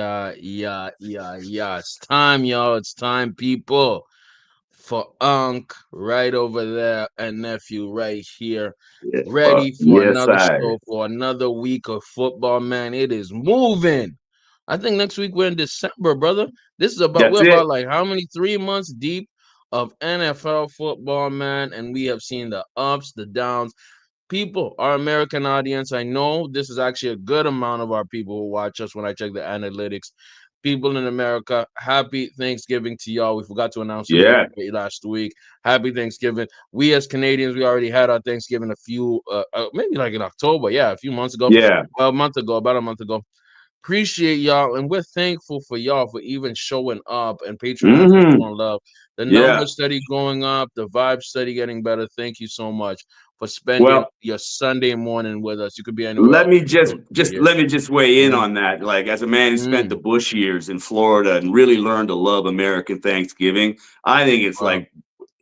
Yeah. It's time, y'all. It's time, people, for Unc right over there and nephew right here. Yeah. Ready for Yes, another I. show for another week of football, man. It is moving. I think next week we're in December, brother. This is about That's we're it. about like how many 3 months deep of NFL football, man, and we have seen the ups, the downs. People, our American audience, I know this is actually a good amount of our people who watch us when I check the analytics. People in America, happy Thanksgiving to y'all. We forgot to announce it Yeah. last week. Happy Thanksgiving. We as Canadians, we already had our Thanksgiving a few, maybe like in October. Yeah, a few months ago. Yeah. Well, a month ago, about a month ago. Appreciate y'all, and we're thankful for y'all for even showing up and patronizing, Hmm. showing love. The Yeah. numbers steady going up, the vibe steady getting better. Thank you so much for spending Well, your Sunday morning with us. You could be anywhere let else, me but just you're just here. let me just weigh in Mm, on that. Like as a man who spent the mm, Bush years in Florida and really learned to love American Thanksgiving, I think it's wow.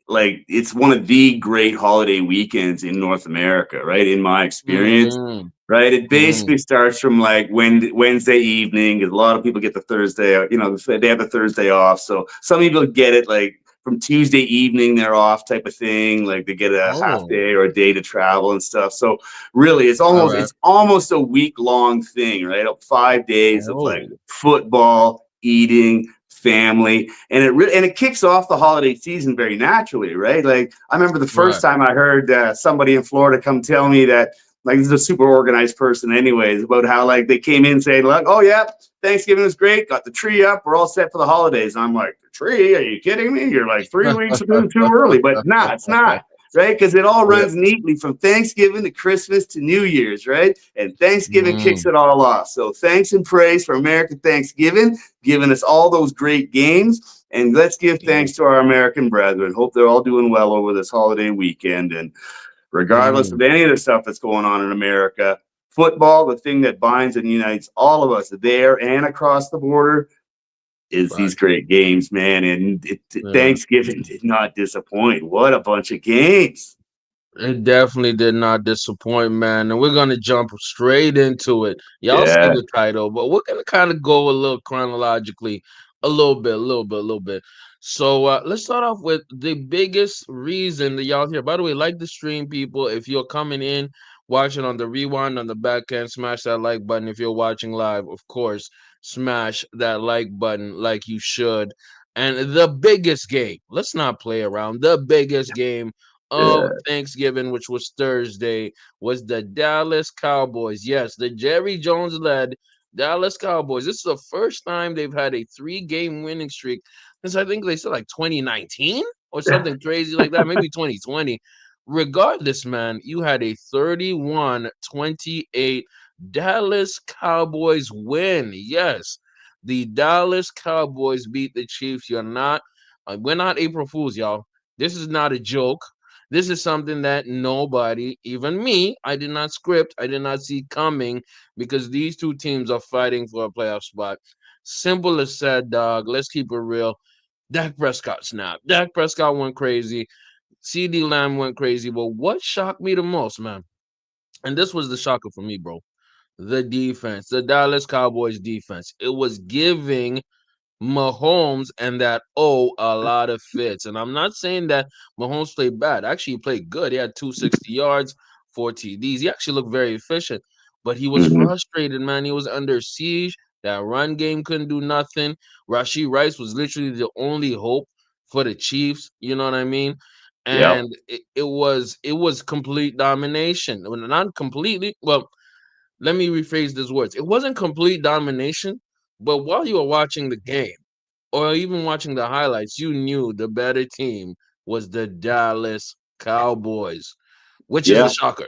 like it's one of the great holiday weekends in North America, right? In my experience, Mm, right? It mm. basically starts from like Wednesday evening. A lot of people get the Thursday, they have the Thursday off. So some people get it like from Tuesday evening, they're off type of thing. Like they get a half Oh, day or a day to travel and stuff. So really, it's all almost right. it's almost a week long thing, right? 5 days of like Oh, football, eating, family, and it kicks off the holiday season very naturally, right? Like I remember the first right. time I heard somebody in Florida come tell me that like this is a super organized person anyways about how like they came in saying like, oh yeah, Thanksgiving was great, got the tree up, we're all set for the holidays. And I'm like, the tree, are you kidding me? You're like 3 weeks too early. But nah, it's not, right? Because it all Yeah. runs neatly from Thanksgiving to Christmas to New Year's, right? And Thanksgiving kicks Mm, it all off. So thanks and praise for American Thanksgiving, giving us all those great games. And let's give yeah. thanks to our American brethren. Hope they're all doing well over this holiday weekend. And regardless of Mm, any of the stuff that's going on in America, football, the thing that binds and unites all of us there and across the border, is these right. great games, man. And Yeah. Thanksgiving did not disappoint. What a bunch of games. It definitely did not disappoint, man. And we're gonna jump straight into it. Y'all see Yeah. the title, but we're gonna kind of go a little chronologically, a little bit. So let's start off with the biggest reason that y'all here. By the way, like the stream, people. If you're coming in, watching on the rewind on the back end, smash that like button. If you're watching live, of course, smash that like button like you should. And the biggest game, let's not play around. The biggest game of Yeah. Thanksgiving, which was Thursday, was the Dallas Cowboys. Yes, the Jerry Jones led Dallas Cowboys. This is the first time they've had a 3 game winning streak since I think they said like 2019 or something crazy like that, maybe 2020. Regardless, man, you had a 31-28 Dallas Cowboys win. Yes, the Dallas Cowboys beat the Chiefs. We're not April Fools, y'all. This is not a joke. This is something that nobody, even me, I did not script, I did not see coming because these two teams are fighting for a playoff spot. Simple as said, dog. Let's keep it real. Dak Prescott snapped. Dak Prescott went crazy. CD Lamb went crazy. But what shocked me the most, man, and this was the shocker for me, bro, the defense, the Dallas Cowboys defense. It was giving Mahomes and that a lot of fits. And I'm not saying that Mahomes played bad. Actually, he played good. He had 260 yards, 4 TDs. He actually looked very efficient, but he was Mhm. frustrated, man. He was under siege. That run game couldn't do nothing. Rashid Rice was literally the only hope for the Chiefs. You know what I mean? Yep. And it was complete domination. Well, not completely. Well, let me rephrase these words. It wasn't complete domination, but while you were watching the game or even watching the highlights, you knew the better team was the Dallas Cowboys, which is the Yeah. shocker.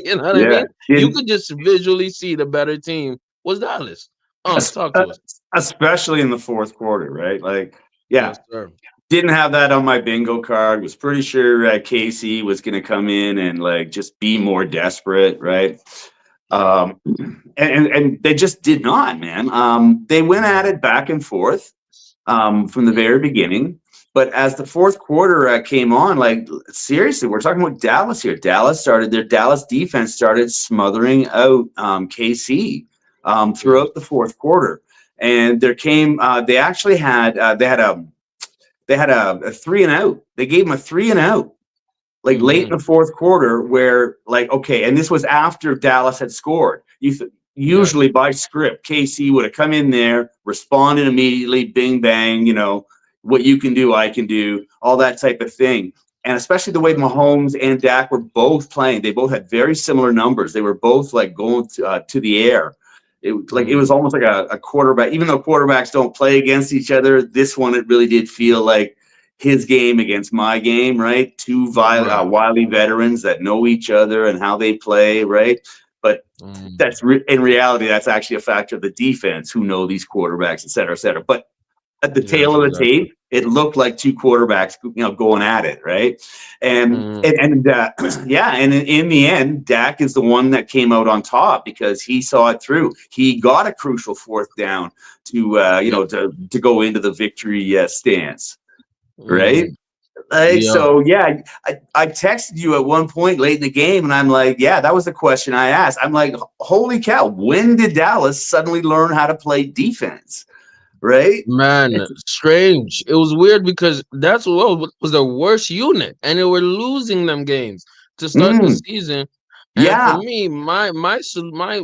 You know what I Yeah. mean? You Did could just visually see the better team was Dallas. es- Talk uh, to us. especially in the fourth quarter, right? Like, yeah, Yes, sir. didn't have that on my bingo card. Was pretty sure Casey was going to come in and like just be more desperate, right? Right. And they just did not, man. They went at No. it back and forth from the very beginning. But as the fourth quarter came on, like seriously, we're talking about Dallas here. Dallas defense started smothering out KC Yes. throughout the fourth quarter. and there came. They actually had they had a 3-and-out. They gave him a 3-and-out like late in Mm-hmm. the fourth quarter, where like okay, and this was after Dallas had scored. Usually Yes. by script, KC would have come in there, responded immediately, bing bang, what you can do, I can do, all that type of thing. And especially the way Right. Mahomes and Dak were both playing, they both had very similar numbers. They were both like going to the air. It was Mm-hmm. almost like a quarterback. Even though quarterbacks don't play against each other, this one it really did feel like his game against my game, right? Two Right. wily veterans that know each other and how they play, right? But Mm. in reality, that's actually a factor of the defense who know these quarterbacks, et cetera, et cetera. But at the Yes, tail of the exactly. tape, it looked like two quarterbacks, going at it, right? And Mm. yeah, and in the end, Dak is the one that came out on top because he saw it through. He got a crucial fourth down to Yep. to go into the victory stance, right? Mm. Like, Yeah. so yeah, I texted you at one point late in the game, and I'm like, yeah, that was the question I asked. I'm like, holy cow, when did Dallas suddenly learn how to play defense? Right? Man, It's, strange. It was weird because that's what was the worst unit, and they were losing them games to start the mm, season. And for yeah, me, my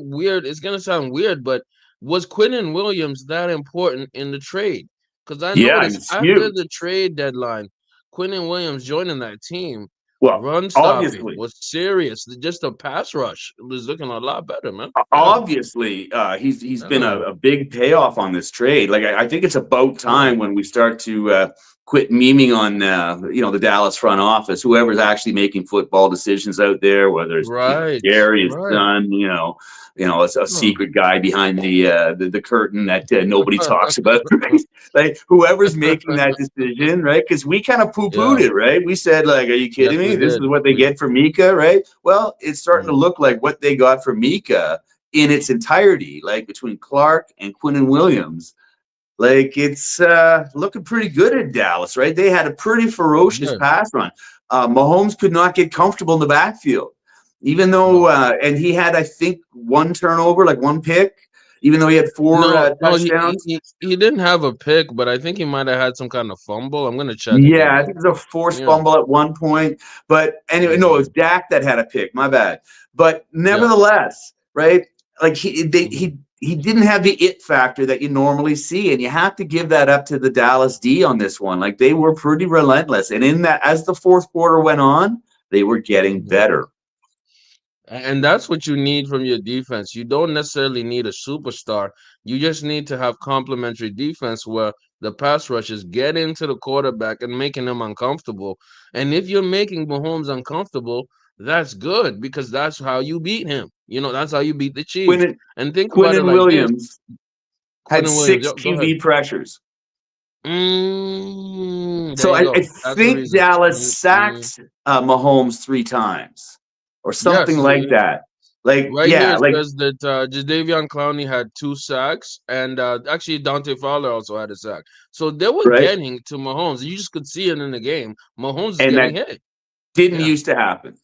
weird. It's gonna sound weird, but was Quinton Williams that important in the trade? Because I yeah, noticed it's after huge. the trade deadline, Quinton Williams joining that team, Well, run stopping obviously, was serious. Just a pass rush was looking a lot better, man. Yeah, obviously, he's been yeah, a big payoff on this trade. Like I think it's about yeah. time when we start to quit memeing on the Dallas front office, whoever's actually making football decisions out there, whether it's Right, Jerry, his right. son, a Huh. secret guy behind the curtain that nobody talks about, right? Like whoever's making that decision, right? Because we kind of poo pooed Yeah. it, right? We said like, "Are you Yes, kidding we me? This is did. what they We get for Mika, right?" Well, it's starting to mm, look like what they got for Mika in its entirety, like between Clark and Quinton Williams. Like it's looking pretty good at Dallas, right? They had a pretty ferocious yeah. pass run. Mahomes could not get comfortable in the backfield, even though, No. and he had, I think, one turnover, like one pick, even though he had four No, no, he, he touchdowns. he he didn't have a pick, but I think he might have had some kind of fumble. I'm gonna check again Yeah, I though. think it was a forced Yeah. fumble at one point. But anyway, no, it was Hmm. Dak that had a pick. My bad. But Yes. nevertheless, right? Like Hmm. he didn't have the it factor that you normally see, and you have to give that up to the Dallas D on this one. Like they were pretty relentless, and in that, as the fourth quarter went on, they were getting Hmm. better. And that's what you need from your defense. You don't necessarily need a superstar. You just need to have complementary defense where the pass rushers get into the quarterback and making him uncomfortable. And if you're making Mahomes uncomfortable, that's good because that's how you beat him. That's how you beat the Chiefs. Quinn And think about it Quinnen like this. Williams had Quentin Williams, six yo, go ahead. QB pressures. There So you I go. That's the think reason. Dallas sacked Mahomes three times or something Yes, like that. Like, right here yeah, it like, says that Jadavion Clowney had 2 sacks, and actually Dante Fowler also had a sack. So they were right. getting to Mahomes. You just could see it in the game. Mahomes is And getting that hit. didn't Yeah. used to happen.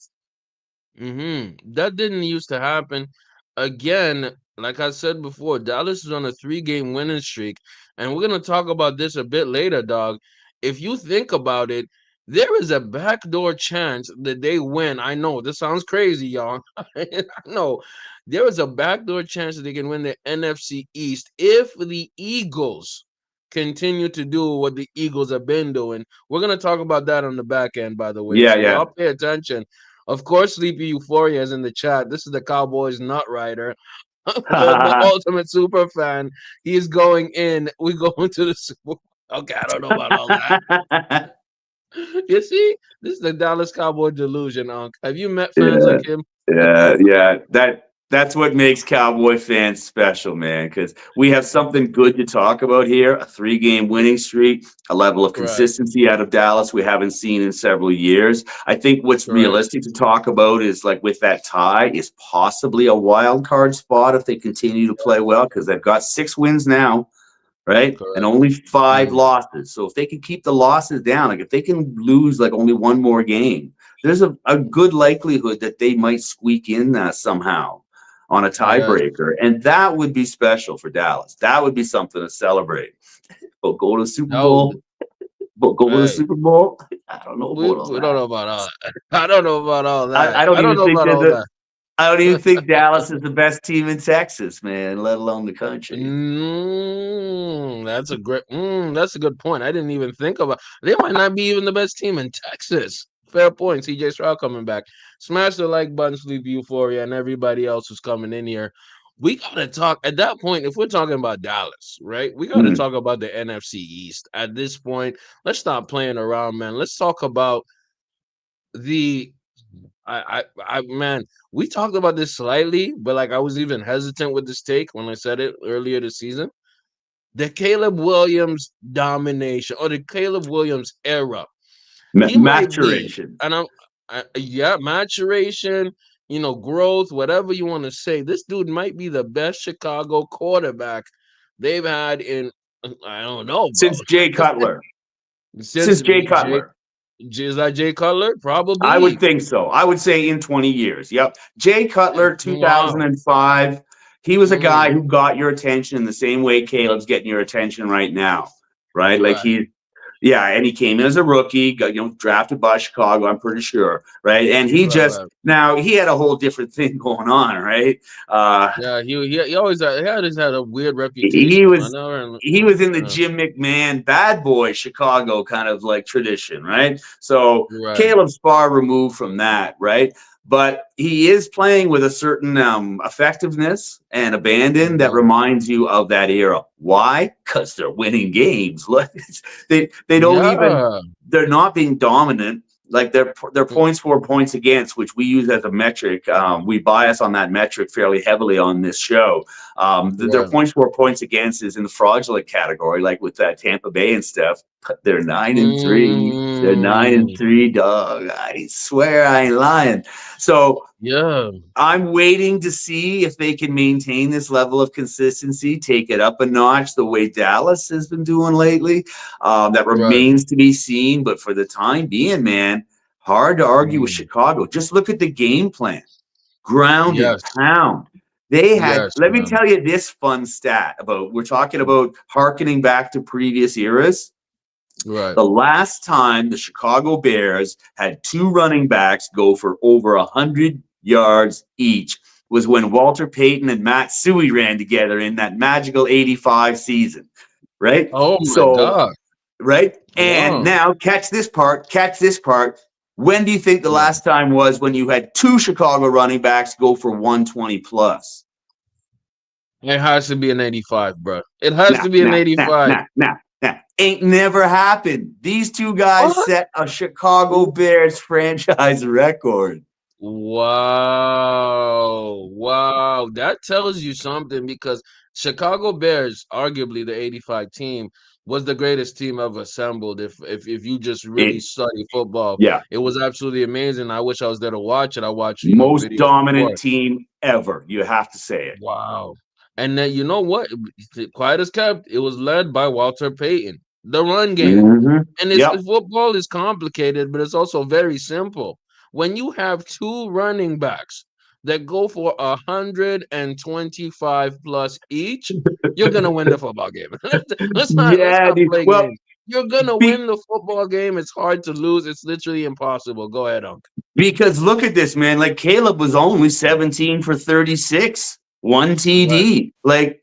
That didn't used to happen. Again, like I said before, Dallas is on a 3-game winning streak, and we're gonna talk about this a bit later, dog. If you think about it, there is a backdoor chance that they win. I know this sounds crazy, y'all. I know there is a backdoor chance that they can win the NFC East if the Eagles continue to do what the Eagles have been doing. We're gonna talk about that on the back end, by the way. Yeah, So yeah. y'all pay attention. Of course, Sleepy Euphoria is in the chat. This is the Cowboys nut rider, the ultimate super fan. He is going in. We going to the Super. Okay, I don't know about all that. You see, this is the Dallas Cowboy delusion, Unc. Have you met fans Yeah, like him? yeah. That's what makes Cowboy fans special, man. Because we have something good to talk about here: a three-game winning streak, a level of Correct. consistency out of Dallas we haven't seen in several years. I think what's Correct. realistic to talk about is like with that tie is possibly a wild card spot if they continue to play well because they've got 6 wins now, right? And Correct. only 5 losses. Mm-hmm. So if they can keep the losses down, like if they can lose like only one more game, there's a good likelihood that they might squeak in somehow on a Yes. tiebreaker, and that would be special for Dallas. That would be something to celebrate. But go to the Super That would, Bowl. But go to the hey, Super Bowl. I don't know about all we don't that. know about all that. I don't know about all that. I don't I don't even know think about there's all a. that. I don't even think Dallas is the best team in Texas, man, let alone the country. That's a good point. I didn't even think about. They might not be even the best team in Texas. Fair point. CJ Stroud coming back. Smash the like button, Sleep Euphoria, and everybody else who's coming in here. We gotta talk at that point. If we're talking about Dallas, right? We gotta Mm. talk about the NFC East at this point. Let's stop playing around, man. Let's talk about the man, we talked about this slightly, but like I was even hesitant with this take when I said it earlier this season. The Caleb Williams domination or the Caleb Williams era, he might be, Maturation. and yeah, maturation, growth, whatever you want to say. This dude might be the best Chicago quarterback they've had in, I don't know, bro. Since Jay Cutler. Since Since Jay Jay, Cutler. is that Jay Cutler? I would Probably. think so. I would say in 20 years. Yep. Jay Cutler, Wow. 2005. He was a guy Mm, who got your attention in the same way Caleb's getting your attention right now. Right? Like right. yeah, and he came in as a rookie, got drafted by Chicago, I'm pretty sure. Right. And he Right, just right. now he had a whole different thing going on, right? Uh Yeah, he always had a weird he reputation. I was never. he was in the Jim McMahon bad boy Chicago kind of like tradition, right? So Right. Caleb's far removed from that, right? But he is playing with a certain effectiveness and abandon that Mhm. reminds you of that era. Why? Because they're winning games. They don't even Yeah. they're not being dominant. Like their Mm, points for, points against, which we use as a metric. We bias on that metric fairly heavily on this show. Their right. points for, points against is in the fraudulent category, like with that Tampa Bay and stuff. But they're 9-3. They're nine and Mm, three, dog. I swear I ain't lying. So yeah. I'm waiting to see if they can maintain this level of consistency, take it up a notch the way Dallas has been doing lately. That Right. remains to be seen. But for the time being, man, hard to argue with Mm, Chicago. Just look at the game plan, ground and yes. pound. They had, Yes, let me man. tell you this fun stat about, we're talking about harkening back to previous eras. Right. The last time the Chicago Bears had two running backs go for over 100 yards each was when Walter Payton and Matt Suey ran together in that magical 85 season, right? Oh my So, God. right? And Wow. now catch this part, catch this part. When do you think the Yeah. last time was when you had two Chicago running backs go for 120 plus? It has to be an 85, bro. It has Nah, to be an nah, nah, 85. nah, nah, nah. Ain't never happened. These two guys What? set a Chicago Bears franchise record. Wow. Wow. That tells you something because Chicago Bears, arguably the 85 team, was the greatest team ever assembled. If you just really It, study football, yeah, it was absolutely amazing. I wish I was there to watch it. I watched, most videos dominant before. team ever. You have to say it. Wow. And then you know what? Quiet as kept, it was led by Walter Payton. The run game. And Yep. football is complicated, but it's also very simple. When you have two running backs that go for 125 plus each, you're gonna win the football game. Let's Yeah, not dude. play Well, games. You're gonna be, win the football game. It's hard to lose. It's literally impossible. Go ahead, Unc. because look at this, man. Like Caleb was only 17 for 36, one Right, TD. Like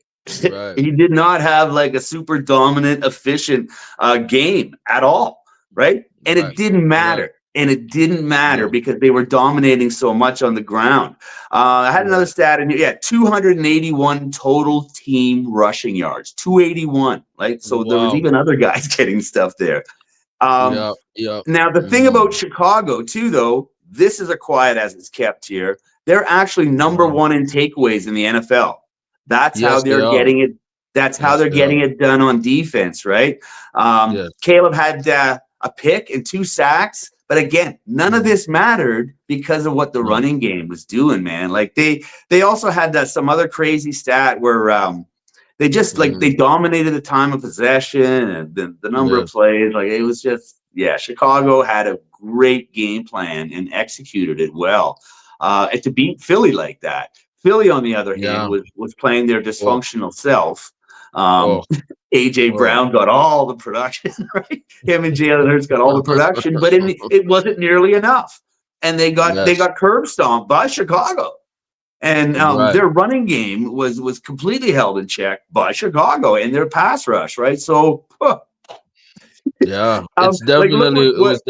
right, he did not have like a super dominant, efficient game at all. Right. And it right, didn't right. matter. And it didn't matter No, because they were dominating so much on the ground. I had another right. stat in here. Yeah, 281 total team rushing yards. 281. Right. So there was Wow. even other guys getting stuff there. Um, Yeah, yeah. Now, the thing about Mm, Chicago, too, though, this is a quiet as it's kept here. They're actually number wow. one in takeaways in the NFL. That's how Yes, they they're are. getting it. That's how Yes, they're they are. getting it done on defense, right? Yes. Caleb had a pick and two sacks, but again, none of Mhm. this mattered because of what the No. running game was doing, man. Like they also had some other crazy stat where they just like Mhm. they dominated the time of possession and the number of Yes. plays. Like it was just, yeah, Chicago had a great game plan and executed it well. And to beat Philly like that. Philly, on the other hand, Yeah. was playing their Oh, dysfunctional self. Um, oh, AJ oh. Brown got all the production, right? Him and Jalen Hurts got all the production, but it wasn't nearly enough, and they Yes. got curb stomped by Chicago. And Right. their running game was completely held in check by Chicago and their pass rush, right? So, Yeah, it's like, look definitely what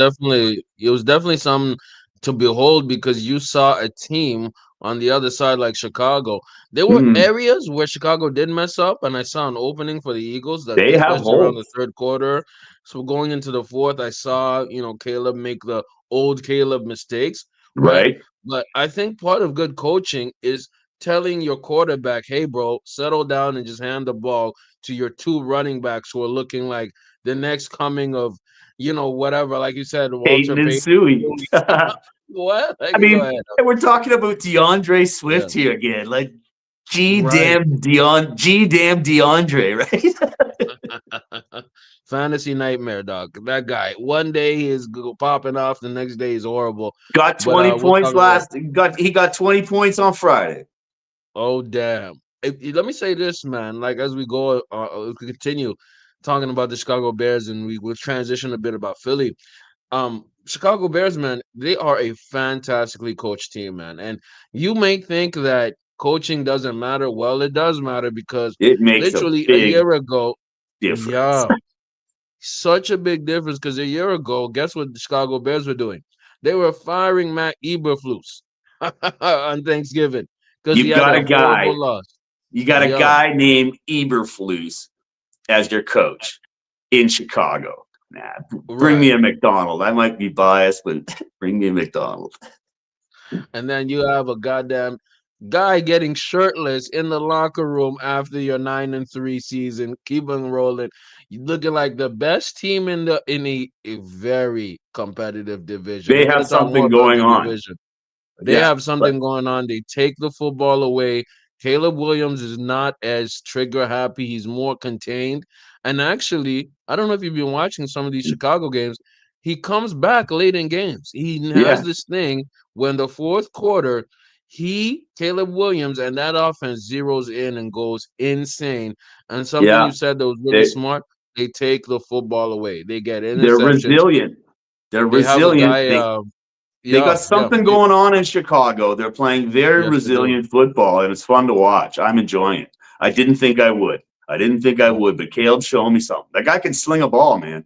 it was definitely something to behold because you saw a team on the other side like Chicago. There were mm, areas where Chicago did mess up, and I saw an opening for the Eagles, that they have especially around the holes, third quarter. So going into the fourth, I saw Caleb make the old Caleb mistakes, right? right? But I think part of good coaching is telling your quarterback, "Hey, bro, settle down and just hand the ball to your two running backs who are looking like." The next coming of, whatever, like you said, Walter Peyton and Payton. Suey. I What? Like, go mean, ahead. and we're talking about DeAndre Yeah. Swift here again. Like, Right. G damn DeAndre, right? Fantasy nightmare, dog. That guy. One day he is popping off, the next day he's horrible. got But 20 we'll points talk about. last. He got 20 points on Friday. Oh damn. Let me say this, man. Like as we go, we continue talking about the Chicago Bears, and we will transition a bit about Philly. Chicago Bears, man, they are a fantastically coached team, man. And you may think that coaching doesn't matter. Well, it does matter because It makes a literally a big year ago, difference. yeah, such a big difference. Because a year ago, guess what the Chicago Bears were doing? They were firing Matt Eberflus on Thanksgiving because he You've had got a a horrible guy. loss. You got a Yeah, guy named Eberflus as your coach in Chicago. Nah, bring me right. a McDonald. I might be biased, but bring me a McDonald. And then you have a goddamn guy getting shirtless in the locker room after your 9-3 season, keep on rolling. You looking like the best team in a very competitive division. They We're have gonna talk more something about going the on. division. They Yeah, have but something going on. They take the football away. Caleb Williams is not as trigger happy. He's more contained. And actually, I don't know if you've been watching some of these Chicago games. He comes back late in games. He has yeah, this thing when the fourth quarter, Caleb Williams, and that offense zeroes in and goes insane. And something yeah. you said that was really They smart, they take the football away. They get they're interceptions. resilient. They're They have a resilient. guy, They yeah, got yeah, something going on in Chicago. They're playing very yes, they do. resilient football, and it's fun to watch. I'm enjoying it. I didn't think I would. I didn't think I would, but Caleb's showing me something. That guy can sling a ball, man.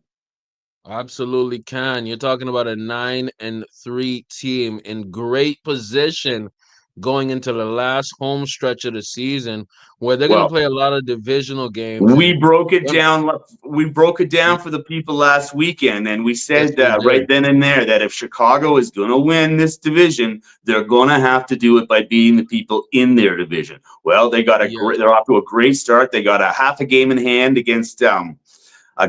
Absolutely can. You're talking about a 9-3 team in great position going into the last home stretch of the season where they're going to Well, play a lot of divisional games we and broke it um, down. We broke it down y- for the people last weekend, and we yes, said we right did. then and there that if Chicago is going to win this division, they're going to have to do it by beating the people in their division. Well, they got a Yes, great. They're off to a great start. They got a half a game in hand against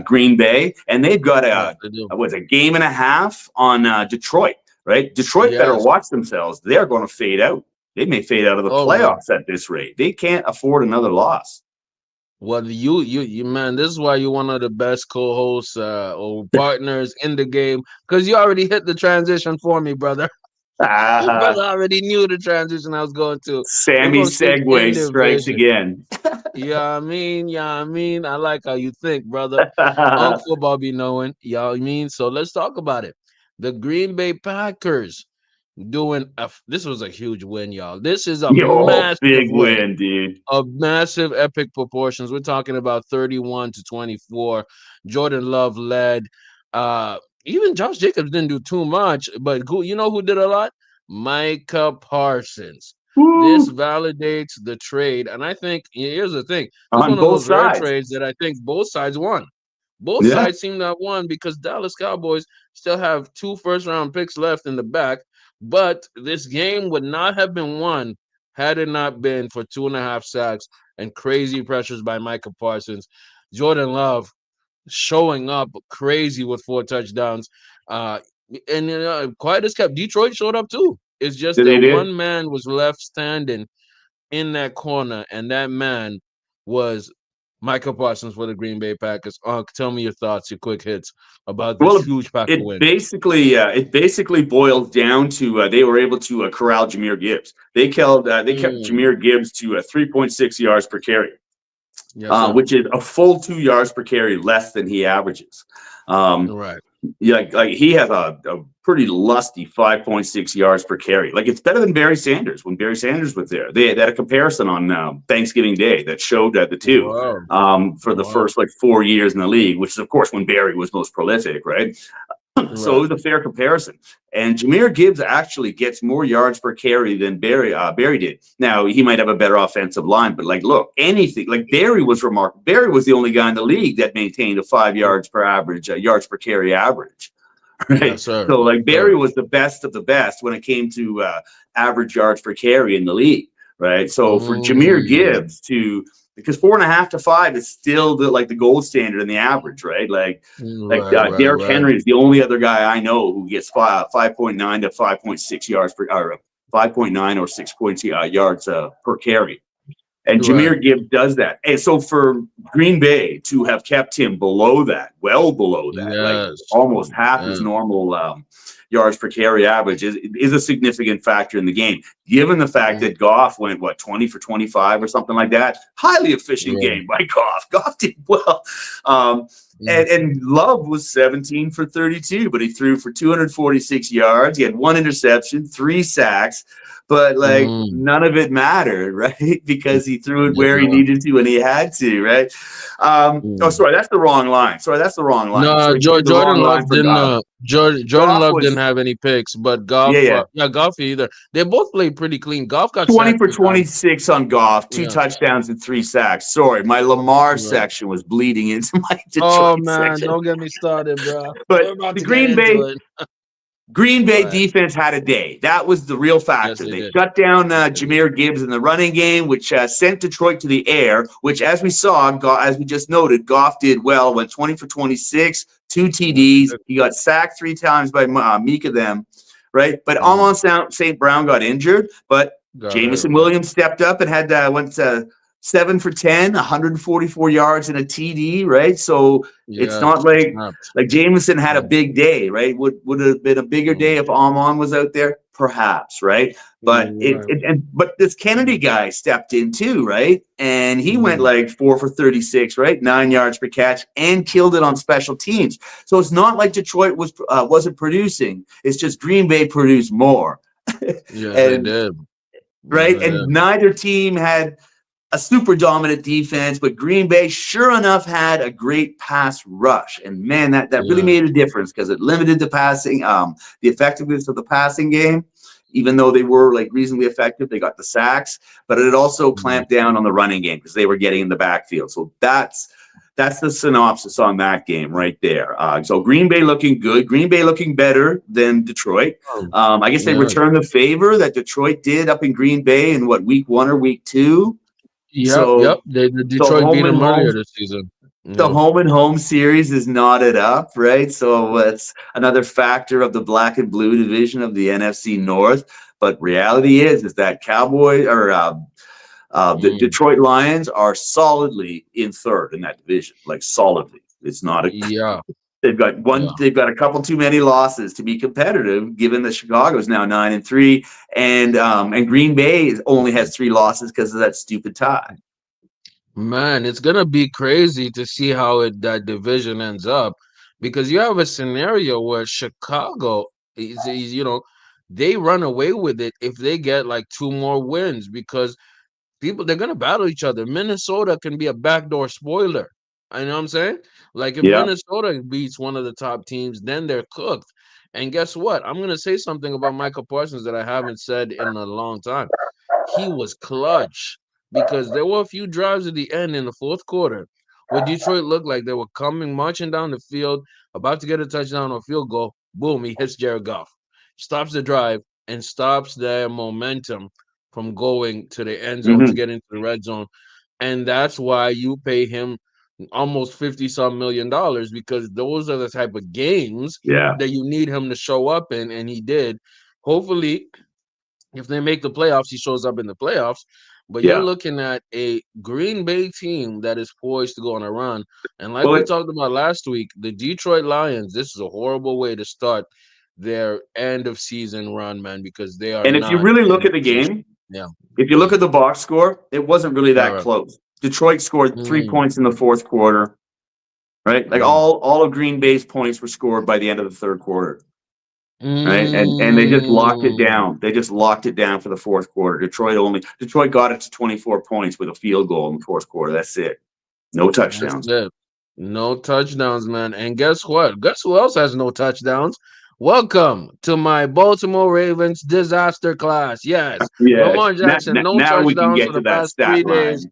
Green Bay, and they've got yes, they do. a game and a half on Detroit. Right, Detroit better Yes. watch themselves. They're going to fade out. They may fade out of the Oh man. playoffs at this rate. They can't afford another loss. Well, you man, this is why you're one of the best co-hosts or partners in the game because you already hit the transition for me, brother. Ah, Brother already knew the transition I was going to. We're Sammy going to stick in Segway strikes division. again. I like how you think, brother. Unk football be knowing. I mean? So let's talk about it. The Green Bay Packers doing this was a huge win, y'all. This is a Yo, massive big win win, dude. of massive epic proportions. We're talking about 31-24. Jordan Love led. Uh Even Josh Jacobs didn't do too much, but who did a lot? Micah Parsons. This Woo! validates the trade. And I think here's the thing. This is On one of both those rare sides. trades that I think both sides won. Both Yeah, sides seem to have won because Dallas Cowboys still have 2 first-round picks left in the back. But this game would not have been won had it not been for 2.5 sacks and crazy pressures by Micah Parsons. Jordan Love showing up crazy with 4 touchdowns. Uh, and quiet as kept, Detroit showed up too. It's just they that did. one man was left standing in that corner, and that man was Michael Parsons for the Green Bay Packers. Tell me your thoughts, your quick hits about this Well, huge Packer win. it basically boils down to they were able to corral Jameer Gibbs. They kept Mm, Jameer Gibbs to 3.6 yards per carry, yes, sir. which is a full 2 yards per carry less than he averages. Um, Right. yeah, like he has a pretty lusty 5.6 yards per carry. Like it's better than Barry Sanders when Barry Sanders was there. They had a comparison on Thanksgiving Day that showed the two Wow. for the Wow. first like 4 years in the league, which is of course when Barry was most prolific, right? So it Right. was a fair comparison. And Jameer Gibbs actually gets more yards per carry than Barry did. Now he might have a better offensive line, but like, look, anything like Barry was remarkable. Barry was the only guy in the league that maintained a 5 yards per average, yards per carry average. Right. Yes, sir. So like Sir. Barry was the best of the best when it came to average yards per carry in the league. Right. So for Jameer Mm, Gibbs to because 4.5 to 5 is still the gold standard in the average, right? right. Right. Derrick Right. Henry is the only other guy I know who gets 5.9 to 5.6 yards per or 5.9 or 6 yards per carry. And Right. Jameer Gibbs does that. And so for Green Bay to have kept him below that, well below that, like Yes. almost half his Yeah. normal yards per carry average is a significant factor in the game. Given the fact Mm, that Goff went, 20 for 25 or something like that, highly efficient yeah. game by Goff. Goff did well. Um, Mm, and Love was 17 for 32, but he threw for 246 yards. He had one interception, 3 sacks, but like mm, none of it mattered, right? Because he threw it yes, where he sir. needed to and he had to, right? Oh, Mm. sorry, that's the wrong line. Sorry, that's the wrong line. No, So he gave the Jordan wrong line Love for didn't. Goff. Jordan Goff Love didn't was, have any picks, but yeah, Goff, yeah, yeah, Goff either. They both played pretty clean. Goff got 20 sacked for 3 times. 26 on Goff, two Yeah, touchdowns and 3 sacks. Sorry, my Lamar right. section was bleeding into my Oh Detroit man, section. don't get me started, bro. But We're about the to get Green into Bay it. Green Go Bay ahead. defense had a day. That was the real Yes, factor. they They did. shut down Yes, they did. Jameer Gibbs in the running game, which sent Detroit to the air, which, as we saw, as we just noted, Goff did well, went 20 for 26, two Yes, TDs. they He got sacked 3 times by Mika them, right? But did. Mm, Amon St. Brown got injured, but got hurt, Jamison right? Williams stepped up and went 7 for 10, 144 yards and a TD, right? So it's Yes, not like snapped. Jameson had a Mm, big day, right? Would it have been a bigger day mm, if Amon was out there? Perhaps, right? But right. but this Kennedy guy stepped in too, right? And he went Mm, like 4 for 36, right? 9 yards per catch and killed it on special teams. So it's not like Detroit wasn't producing. It's just Green Bay produced more, yes, they and did. Yes, right, they and did. neither team had a super dominant defense, but Green Bay sure enough had a great pass rush. And man, that really Yes. made a difference because it limited the effectiveness of the passing game. Even though they were like reasonably effective, they got the sacks, but it also Mm, clamped down on the running game because they were getting in the backfield. So that's the synopsis on that game right there. So Green Bay looking good. Green Bay looking better than Detroit. I guess they yeah. returned the favor that Detroit did up in Green Bay in week 1 or week 2. Yep. Yep. So The the Detroit beat home them and home earlier this season. the Yeah. home and home series is knotted up, right? So it's another factor of the black and blue division of the NFC North. But reality is that the Mm, Detroit Lions are solidly in third in that division, like solidly. It's not a yeah. They've got Yeah. one. They've got a couple too many losses to be competitive. Given that Chicago's now 9-3, and Green Bay only has 3 losses because of that stupid tie. Man, it's gonna be crazy to see how that division ends up because you have a scenario where Chicago is they run away with it if they get like 2 more wins because they're gonna battle each other. Minnesota can be a backdoor spoiler. I know what I'm saying? Like if Yeah, Minnesota beats one of the top teams, then they're cooked. And guess what? I'm gonna say something about Michael Parsons that I haven't said in a long time. He was clutch because there were a few drives at the end in the fourth quarter where Detroit looked like they were coming, marching down the field, about to get a touchdown or field goal. Boom, he hits Jared Goff, stops the drive, and stops their momentum from going to the end zone to hmm get into the red zone. And that's why you pay him almost 50 some $1 million because those are the type of games yeah, that you need him to show up in, and he did. Hopefully, if they make the playoffs, he shows up in the playoffs. but you're Yeah. looking at a Green Bay team that is poised to go on a run. And like we Well, talked about last week, the Detroit Lions, this is a horrible way to start their end of season run, man, because they are and if you not really look in at the position. game, Yeah. if you look at the box score, it wasn't really All that right. close. Detroit scored 3 points in the fourth quarter, right? Like Mm, all of Green Bay's points were scored by the end of the third quarter, right? And they just locked it mm. down. They just locked it down for the fourth quarter. Detroit got it to 24 points with a field goal in the fourth quarter. That's it. No That's touchdowns. it. No touchdowns, man. And guess what? Guess who else has no touchdowns? Welcome to my Baltimore Ravens disaster class. Yes, Yeah. Lamar Jackson, no Now we can touchdowns for get to the that past stat 3 days. line.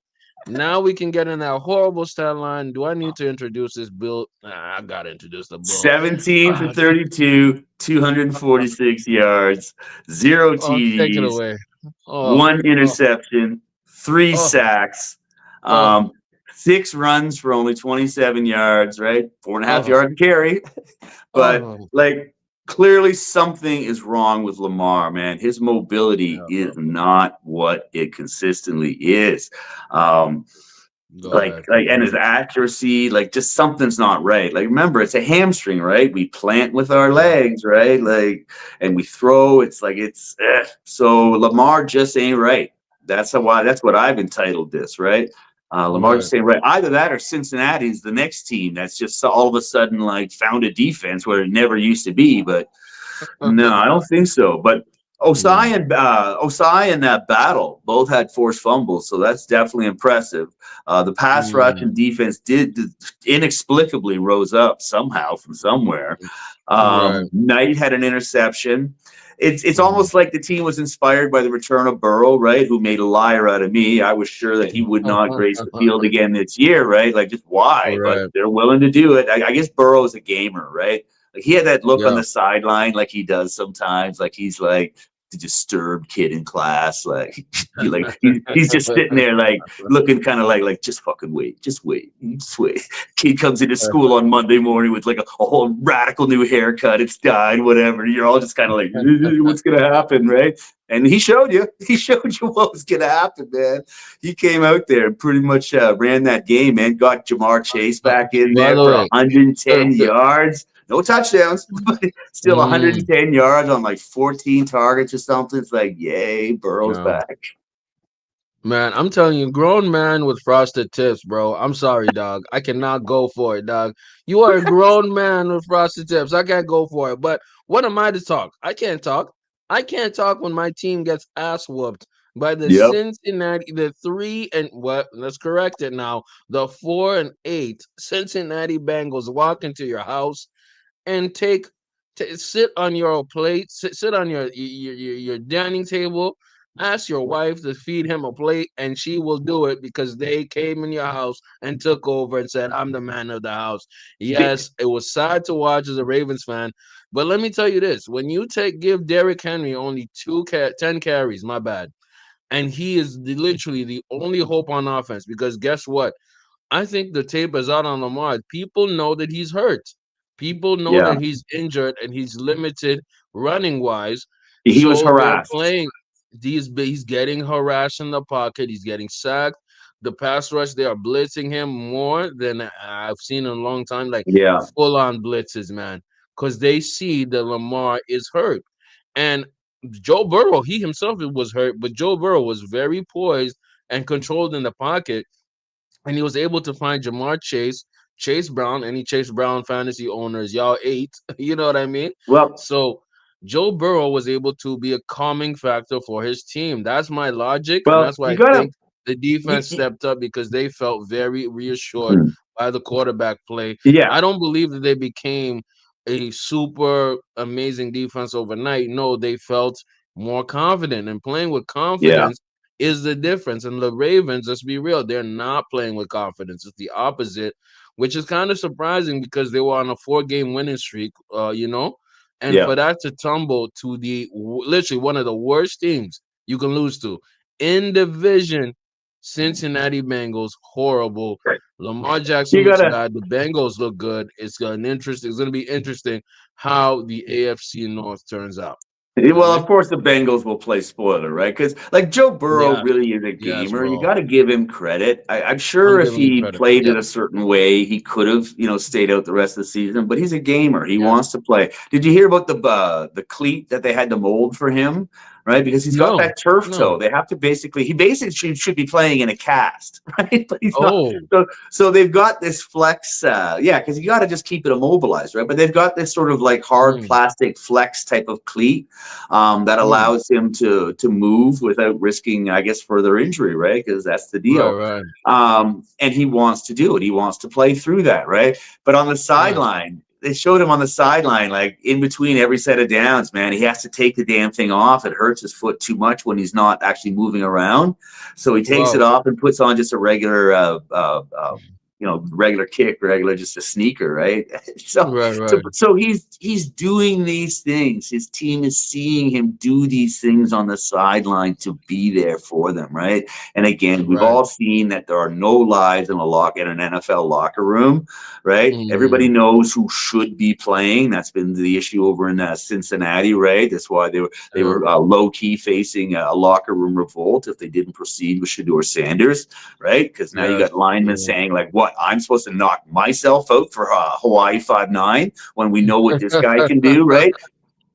Now we can get in that horrible stat line. Do I need to introduce this bill? Nah, I gotta introduce the bill. 17 for Ah, 32, 246 yards, zero oh, take it TDs, away. Oh, one oh, interception, three oh, sacks, oh, um, 6 runs for only 27 yards, right? 4.5 oh, yards a carry. But oh. like clearly something is wrong with Lamar, man. His mobility Yeah, is bro. not what it consistently is. Um, Go ahead. and his accuracy, like just something's not right. Like remember, it's a hamstring, right? We plant with our Yeah, legs, right? Like, and we throw. It's like so Lamar just ain't right. That's what I've entitled this, right? Lamar right. just ain't right. Either that or Cincinnati's the next team that's just all of a sudden like found a defense where it never used to be. But no, I don't think so. But No. Osai and Battle both had forced fumbles, so that's definitely impressive. The pass rush Mm, and defense did inexplicably rose up somehow from somewhere. right. Knight had an interception. It's Mhm. almost like the team was inspired by the return of Burrow, right? Who made a liar out of me. I was sure that he would not grace the field again this year, right? Like just why? But Right. they're willing to do it. I guess Burrow is a gamer, right? Like he had that look on Yeah. the sideline, like he does sometimes. Like he's like the disturbed kid in class. Like he's just sitting there, like looking kind of like just fucking wait, just wait, just wait. Kid comes into school on Monday morning with like a whole radical new haircut. It's dyed, whatever. You're all just kind of like, what's gonna happen, right? And he showed you. He showed you what was gonna happen, man. He came out there and pretty much ran that game, man. Got Jamar Chase back in By there the for way, 110 the yards. No touchdowns, but still mm, 110 yards on like 14 targets or something. It's like, yay, Burrow's yeah. back. Man, I'm telling you, grown man with frosted tips, bro. I'm sorry, dog. I cannot go for it, dog. You are a grown man with frosted tips. I can't go for it. But what am I to talk? I can't talk. I can't talk when my team gets ass whooped by the Yep. Cincinnati, the 3 and what? Let's correct it now. The 4-8 Cincinnati Bengals walk into your house and sit on your plate, sit on your dining table, ask your wife to feed him a plate, and she will do it because they came in your house and took over and said, "I'm the man of the house." Yes, it was sad to watch as a Ravens fan, but let me tell you this: when you give Derrick Henry only 10 carries, my bad, and he is literally the only hope on offense because guess what? I think the tape is out on Lamar. People know that he's hurt. People know Yeah. that he's injured and he's limited running wise. He was So they're harassed. playing. He's getting harassed in the pocket. He's getting sacked. The pass rush, they are blitzing him more than I've seen in a long time, like Yeah. full on blitzes, man, because they see that Lamar is hurt. And Joe Burrow, he himself was hurt, but Joe Burrow was very poised and controlled in the pocket and he was able to find Jamar Chase, Chase Brown, any Chase Brown fantasy owners, y'all ate. You know what I mean? Well, So Joe Burrow was able to be a calming factor for his team. That's my logic, and well, that's why you I gotta. think the defense You, stepped up because they felt very reassured you, by the quarterback play. yeah. I don't believe that they became a super amazing defense overnight. No, they felt more confident, and playing with Yeah. confidence is the difference. And the Ravens, let's be real, they're not playing with confidence. It's the opposite, which is kind of surprising because they were on a 4-game winning streak, and Yeah. for that to tumble to literally one of the worst teams you can lose to in division, Cincinnati Bengals, horrible. Lamar Jackson You looks gotta. bad. The Bengals look good. It's going to be interesting how the AFC North turns out. You know what I Well, mean? of course, the Bengals will play spoiler, right? Because like Joe Burrow Yes, really is a yes, gamer. You bro. got to give him credit. I'm I'm sure if giving him he credit. played it Yep. a certain way, he could have, stayed out the rest of the season. But he's a gamer. He Yes. wants to play. Did you hear about the cleat that they had to mold for him? Right, because he's got No. that turf No. toe. They have to he basically should be playing in a cast, right? But he's not. Oh. So they've got this flex, yeah, because you got to just keep it immobilized, right? But they've got this sort of like hard Mm, plastic flex type of cleat that mm. allows him to move without risking, I guess, further injury, right? Because that's the Right, deal. right. And he wants to do it. He wants to play through that, right? But on the Yes. sideline, they showed him on the sideline, like in between every set of downs, man, he has to take the damn thing off. It hurts his foot too much when he's not actually moving around. So he takes it Wow. off and puts on just a regular, regular kick, regular, just a sneaker, right? so, Right, so, right. so he's doing these things. His team is seeing him do these things on the sideline to be there for them, right? And again, we've Right. all seen that there are no lies in an NFL locker room, right? Everybody Mm, knows who should be playing. That's been the issue over in Cincinnati, right? That's why they yeah. were low key facing a locker room revolt if they didn't proceed with Shador Sanders, right? Because now you Yes. got linemen Mm. saying like, "What? I'm supposed to knock myself out for Hawaii 5'9" when we know what this guy can do, right?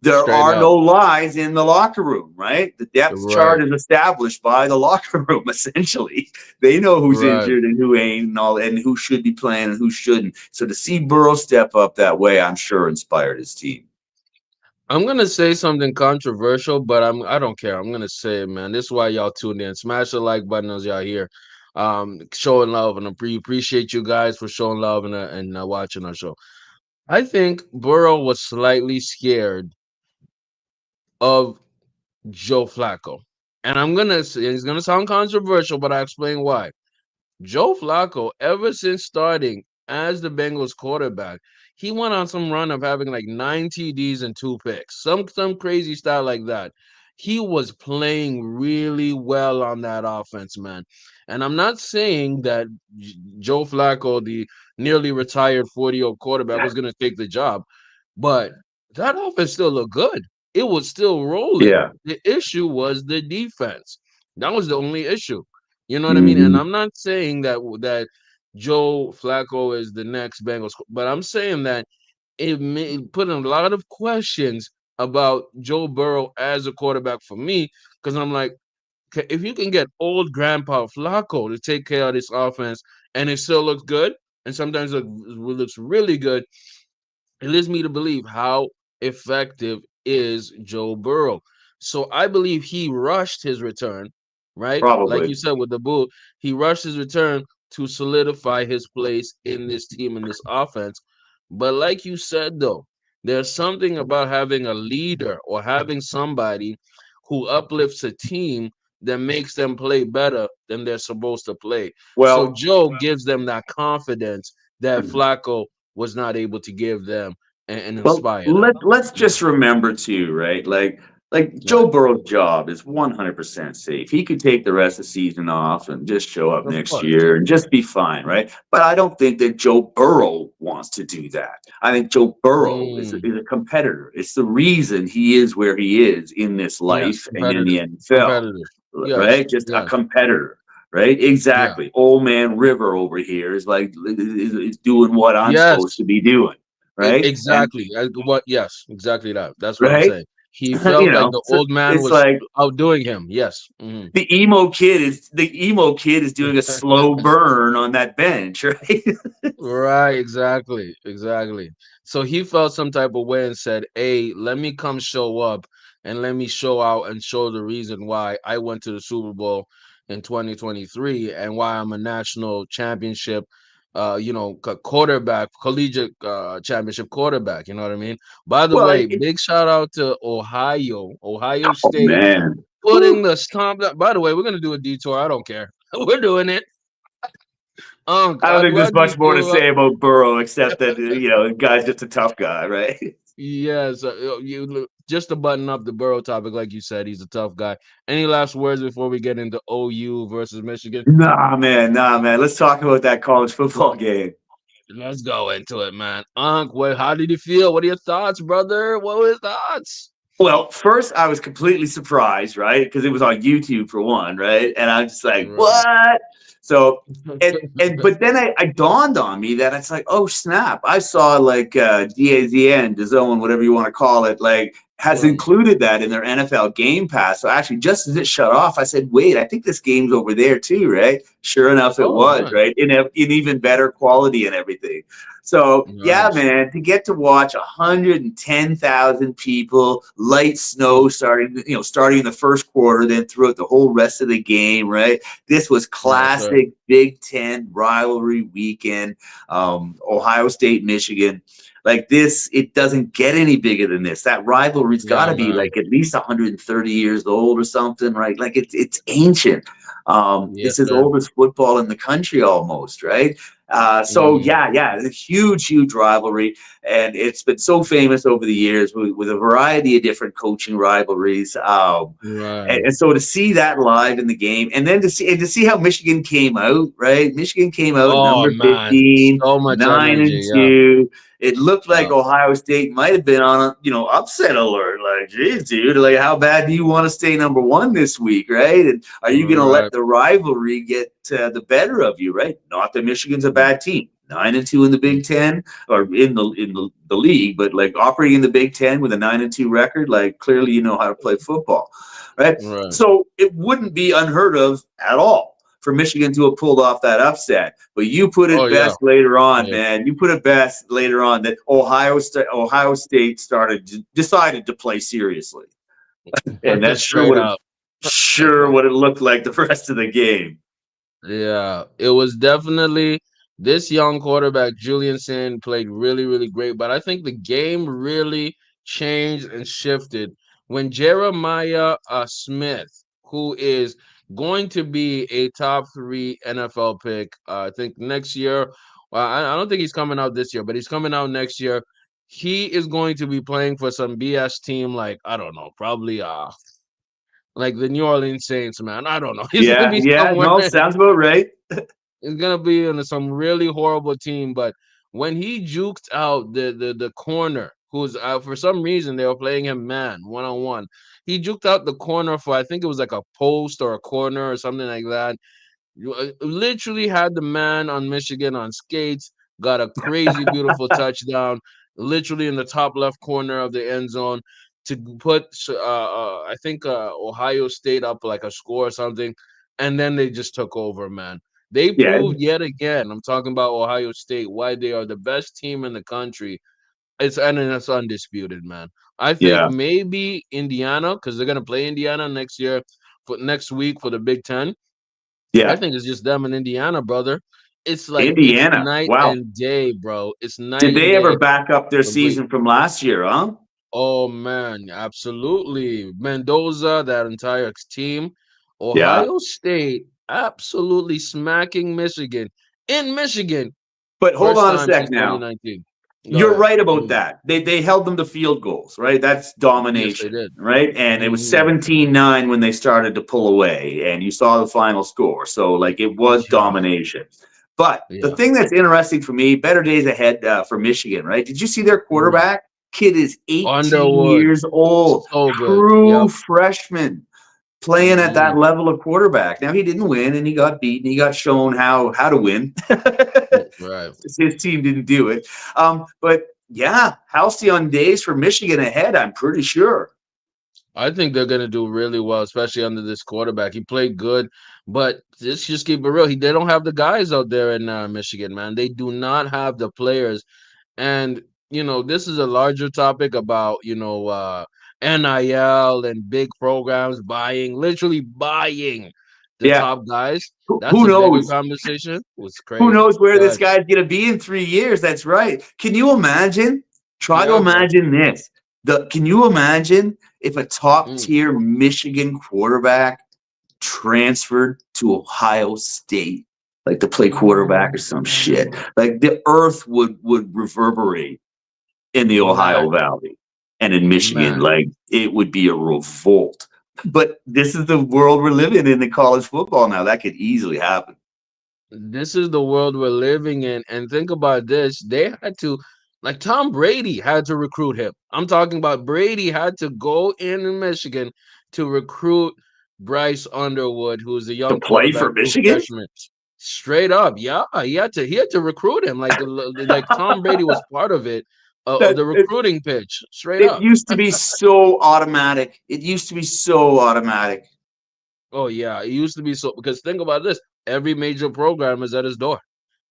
There Straight are up. no lies in the locker room, right? The depth Right. chart is established by the locker room, essentially. They know who's Right. injured and who ain't and all, and who should be playing and who shouldn't. So to see Burrow step up that way, I'm sure inspired his team. I'm gonna say something controversial, but I don't care. I'm gonna say it, man. This is why y'all tuned in. Smash the like button as y'all here. Showing love, and appreciate you guys for showing love and watching our show. I think Burrow was slightly scared of Joe Flacco. And I'm gonna say it's gonna sound controversial, but I explain why. Joe Flacco, ever since starting as the Bengals quarterback, he went on some run of having like 9 TDs and 2 picks, some crazy style like that. He was playing really well on that offense, man. And I'm not saying that Joe Flacco, the nearly retired 40-year-old quarterback, was going to take the job, but that offense still looked good. It was still rolling. Yeah. The issue was the defense. That was the only issue. You know what I mean? And Hmm. I'm not saying that Joe Flacco is the next Bengals, but I'm saying that it put in a lot of questions about Joe Burrow as a quarterback for me, because I'm like, if you can get old Grandpa Flacco to take care of this offense and it still looks good, and sometimes it looks really good, it leads me to believe how effective is Joe Burrow. So I believe he rushed his return, right? Like you Probably. said with the boot, he rushed his return to solidify his place in this team, in this offense. But like you said, though, there's something about having a leader or having somebody who uplifts a team that makes them play better than they're supposed to play. So Well, Joe gives them that confidence that Flacco was not able to give them and Well, inspire them. let's Yeah, just remember too, right? Like right. Joe Burrow's job is 100% safe. He could take the rest of the season off and just show up Of next course. year and just be fine, right? But I don't think that Joe Burrow wants to do that. I think Joe Burrow Mm, is a competitor. It's the reason he is where he is in this yes, life and in the competitive. NFL, Competitive. Yes, right? Just a yes, competitor. Right, yeah. exactly. Old man River over here is like is doing what I'm supposed Yes, to be doing, right? And exactly. What? Yes, exactly that. That's what I'm right? saying. He felt like the So old man it's was like outdoing him. Yes. Mhm. the emo kid is doing a slow burn on that bench, right? Right, exactly, exactly. So he felt some type of way and said, "Hey, let me come show up and let me show out and show the reason why I went to the Super Bowl in 2023 and why I'm a national championship, quarterback, collegiate championship quarterback. You know what I mean? By the well, way, big shout out to Ohio oh State, man, putting whew. the stomp. By the way, we're gonna do a detour. I don't care. We're doing it. I don't I'm think there's glad you much more to feel. say about Burrow except that the guy's just a tough guy, right? Yes, just to button up the Burrow topic, like you said, he's a tough guy. Any last words before we get into OU versus Michigan? Nah, man. Let's talk about that college football game. Let's go into it, man. How did you feel? What are your thoughts, brother? What were your thoughts? Well, first I was completely surprised, right? Because it was on YouTube for one, right? And I'm just like, Right. what? So and but then I dawned on me that it's like, oh snap! I saw like DAZN, DAZN, whatever you want to call it, like has Right. included that in their NFL Game Pass. So actually, just as it shut off, I said, wait, I think this game's over there too, right? Sure enough, it Oh was, man. right? In even better quality and everything. So yeah, Nice. man, to get to watch 110,000 people, light snow starting in the first quarter, then throughout the whole rest of the game, right? This was Yes, sir. classic Big Ten rivalry weekend. Ohio State, Michigan. Like this, it doesn't get any bigger than this. That rivalry's got Yeah, to be man. like at least 130 years old or something, right? Like it's ancient. It's Yes, as sir. old as football in the country almost, right? So Hmm. yeah, it's a huge rivalry, and it's been so famous over the years with a variety of different coaching rivalries. Right. And so to see that live in the game, and then to see how Michigan came out, right? Michigan came out Oh number man. 15, So much nine and energy. Yeah. two. It looked like Yeah. Ohio State might have been on a upset alert. Like, geez, dude, like how bad do you want to stay number one this week, right? And are you going to let Right. the rivalry get the better of you, right? Not that Michigan's a bad team. 9-2 in the Big Ten or in the league, but like operating in the Big Ten with a 9-2 record, like clearly you know how to play football, right? Right. So it wouldn't be unheard of at all for Michigan to have pulled off that upset. But you put Oh it yeah. best later on, Yeah. man. You put it best later on that Ohio State decided to play seriously, and that's Straight up. sure what it looked like the rest of the game. Yeah, it was definitely this young quarterback, Julianson, played really, really great. But I think the game really changed and shifted when Jeremiah Smith, who is going to be a top three NFL pick, I think next year. I don't think he's coming out this year, but he's coming out next year. He is going to be playing for some BS team, like I don't know, probably like the New Orleans Saints, man. I don't know. He's gonna Yeah, be yeah, somewhere. no, sounds about right. He's gonna be in some really horrible team. But when he juked out the corner, who's for some reason they were playing him man 1-on-1, he juked out the corner for I think it was like a post or a corner or something like that. You literally had the man on Michigan on skates, got a crazy beautiful touchdown, literally in the top left corner of the end zone to put I think Ohio State up like a score or something, and then they just took over, man. They Yeah, proved yet again. I'm talking about Ohio State, why they are the best team in the country. It's undisputed, man. I think yeah, maybe Indiana because they're gonna play Indiana next year for next week for the Big Ten. I yeah. think it's just them in Indiana, brother. It's like it's Indiana. night Wow. and day, bro. It's Did night and they ever day. back up their Complete. season from last year, huh? Oh man, absolutely. Mendoza, that entire team. Yeah. Ohio State absolutely smacking Michigan in Michigan. But hold First on a time sec since now. 2019. Go You're ahead. right about Mhm. that. They held them to field goals, right? That's Yes, they domination, did. right? And it was Hmm. 17-9 when they started to pull away, and you saw the final score. So, like, it was Yeah, domination. But the yeah. thing that's interesting for me, better days ahead for Michigan, right? Did you see their Right. quarterback? Kid is 18 Underwood. years old, So good. true Yep. freshman playing at Hmm. that level of quarterback. Now he didn't win and he got beaten. He got shown how to win. Right. His team didn't do it. But yeah, halcyon days for Michigan ahead, I'm pretty sure. I think they're gonna do really well, especially under this quarterback. He played good, but let's just keep it real. They don't have the guys out there in Michigan, man. They do not have the players, and this is a larger topic about NIL and big programs buying, literally buying the Yeah. top guys. That's Who a bigger knows? conversation. It was Who crazy. knows where this But guy's going to be in 3 years? That's right. Can you imagine? Try to yeah, bro. imagine this. Can you imagine if a top Mm, tier Michigan quarterback transferred to Ohio State, like to play quarterback or some shit? Like the earth would reverberate in the Ohio man, Valley and in Michigan. man. Like it would be a revolt. But this is the world we're living in college football now. That could easily happen. This is the world we're living in. And think about this. They had to. Like Tom Brady had to recruit him. I'm talking about Brady had to go in Michigan to recruit Bryce Underwood, who's a To young play quarterback, for true Michigan? freshman. Straight up, yeah, he had to recruit him. Like Tom Brady was part of it, of That the recruiting pitch. Straight it up. used to be so automatic. It used to be so automatic. Oh yeah, it used to be so because think about this: every major program is at his door.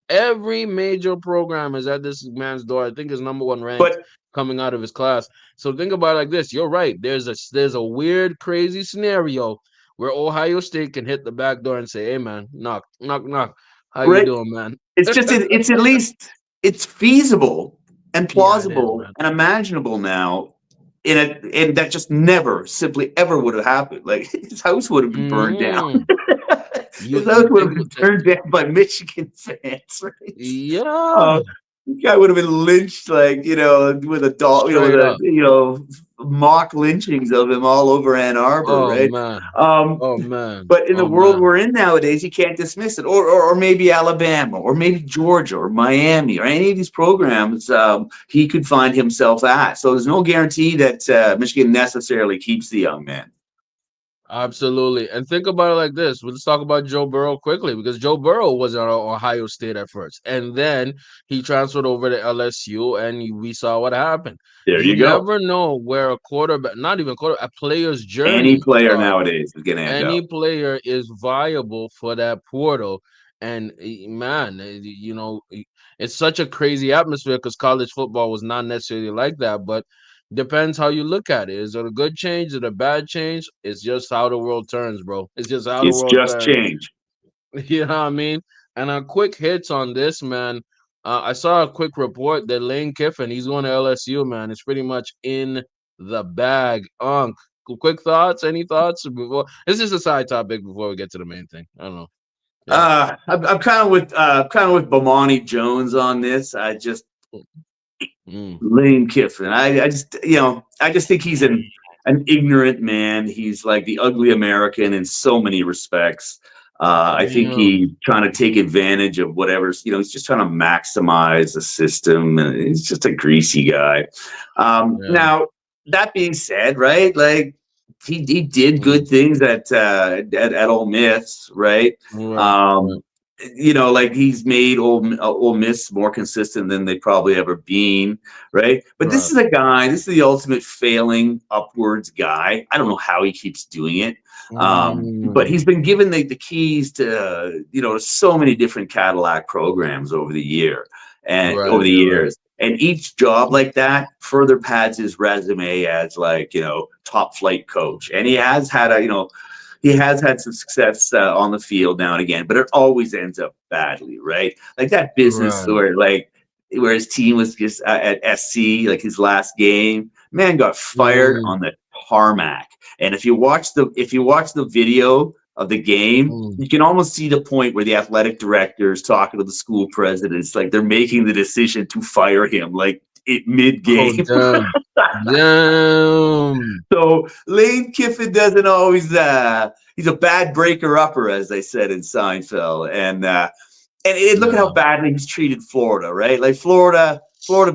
Every major program is at this man's door. I think is number one ranked But coming out of his class. So think about it like this. You're right. There's a weird, crazy scenario where Ohio State can hit the back door and say, "Hey man, knock, knock, knock. How you right, doing, man?" it's at least it's feasible and Yeah, it is, plausible man. and imaginable now. And that just never, simply ever would have happened. Like his house would have been burned down. Hmm. You His house you would have think been burned down by Michigan fans, right? yeah, The guy would have been lynched, like with a doll, with straight a up. mock lynchings of him all over Ann Arbor, Oh right? man. Um, Oh man. but in the Oh world man. we're in nowadays, you can't dismiss it. Or maybe Alabama, or maybe Georgia, or Miami, or any of these programs he could find himself at. So there's no guarantee that Michigan necessarily keeps the young man. Absolutely. And think about it like this. Let's talk about Joe Burrow quickly because Joe Burrow was at Ohio State at first. And then he transferred over to LSU and we saw what happened. There You you go. never know where a quarterback, not even quarter, a player's Any journey player starts. nowadays is going to end Any up. player is viable for that portal. And man, it's such a crazy atmosphere because college football was not necessarily like that, but depends how you look at it. Is it a good change? Is it a bad change? It's just how the world turns, bro. It's just how the It's world just turns. change. You know what I mean? And a quick hits on this, man. I saw a quick report that Lane Kiffin, he's going to LSU, man. It's pretty much in the bag. Quick thoughts? Any thoughts before? It's just a side topic before we get to the main thing. I don't know. Yeah. I'm kind of with Bomani Jones on this. I just Mm. Lane Kiffin. I just think he's an ignorant man. He's like the ugly American in so many respects. I think Damn. he's trying to take advantage of whatever's, he's just trying to maximize the system. And he's just a greasy guy. Yeah. Now, that being said, right, like he did Mm. good things at Ole Miss, right? Right. Right. Um, like he's made Ole Miss more consistent than they've probably ever been, right? But this Right. is a guy, this is the ultimate failing upwards guy. I don't know how he keeps doing it. But Mm. he's been given the keys to so many different Cadillac programs over the Right. over the You're right. years. And each job like that further pads his resume as like, top flight coach. And he has had some success on the field now and again, but it always ends up badly, right? Like that business Right. where his team was just at SC, like his last game, man got fired Mm. on the tarmac. And if you watch the video of the game, Mm. you can almost see the point where the athletic director is talking to the school presidents, like they're making the decision to fire him, like mid Oh game. damn. Damn. So Lane Kiffin doesn't always he's a bad breaker upper, as they said in Seinfeld. And look at how Yeah. badly he's treated Florida, right? Like Florida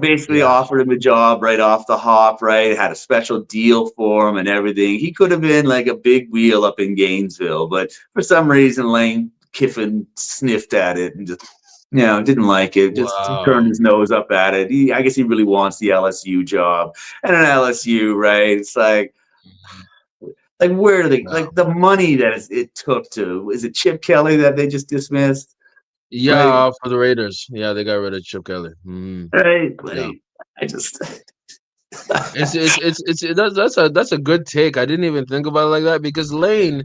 basically Yeah. offered him a job right off the hop, right? Had a special deal for him and everything. He could have been like a big wheel up in Gainesville, but for some reason Lane Kiffin sniffed at it and just didn't like it. Just turned Wow. his nose up at it. I guess he really wants the LSU job. And an LSU, right? It's like where do they Yeah. like the money that it took to? Is it Chip Kelly that they just dismissed? Like, Yeah, for the Raiders. Yeah, they got rid of Chip Kelly. right? Yeah. Like, I just That's a good take. I didn't even think about it like that because Lane,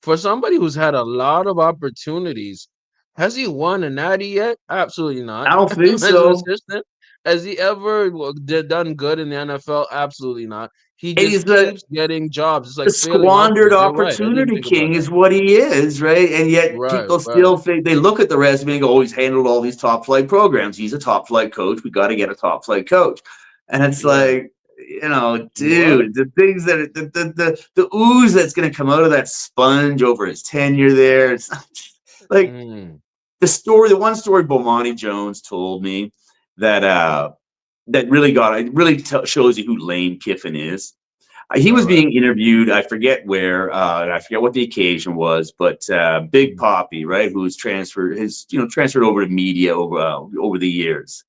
for somebody who's had a lot of opportunities, has he won a natty yet? Absolutely not. I don't think As an so. assistant, has he ever done good in the NFL? Absolutely not. He And just he's the keeps getting jobs. It's the like failing squandered upwards. You're right. I didn't opportunity think about king that. is what he is, right? And yet Right, people right. still think they look at the resume and go, "Oh, he's handled all these top flight programs. He's a top flight coach. We got to get a top flight coach." And it's Yeah. like, What? dude, the things that the ooze that's going to come out of that sponge over his tenure there. It's not, like Mm, the one story Bomani Jones told me that that really got it really shows you who Lane Kiffin is. He All was right. being interviewed. I forget where. I forget what the occasion was, but Big Mm. Poppy, right, who's transferred over to media over the years,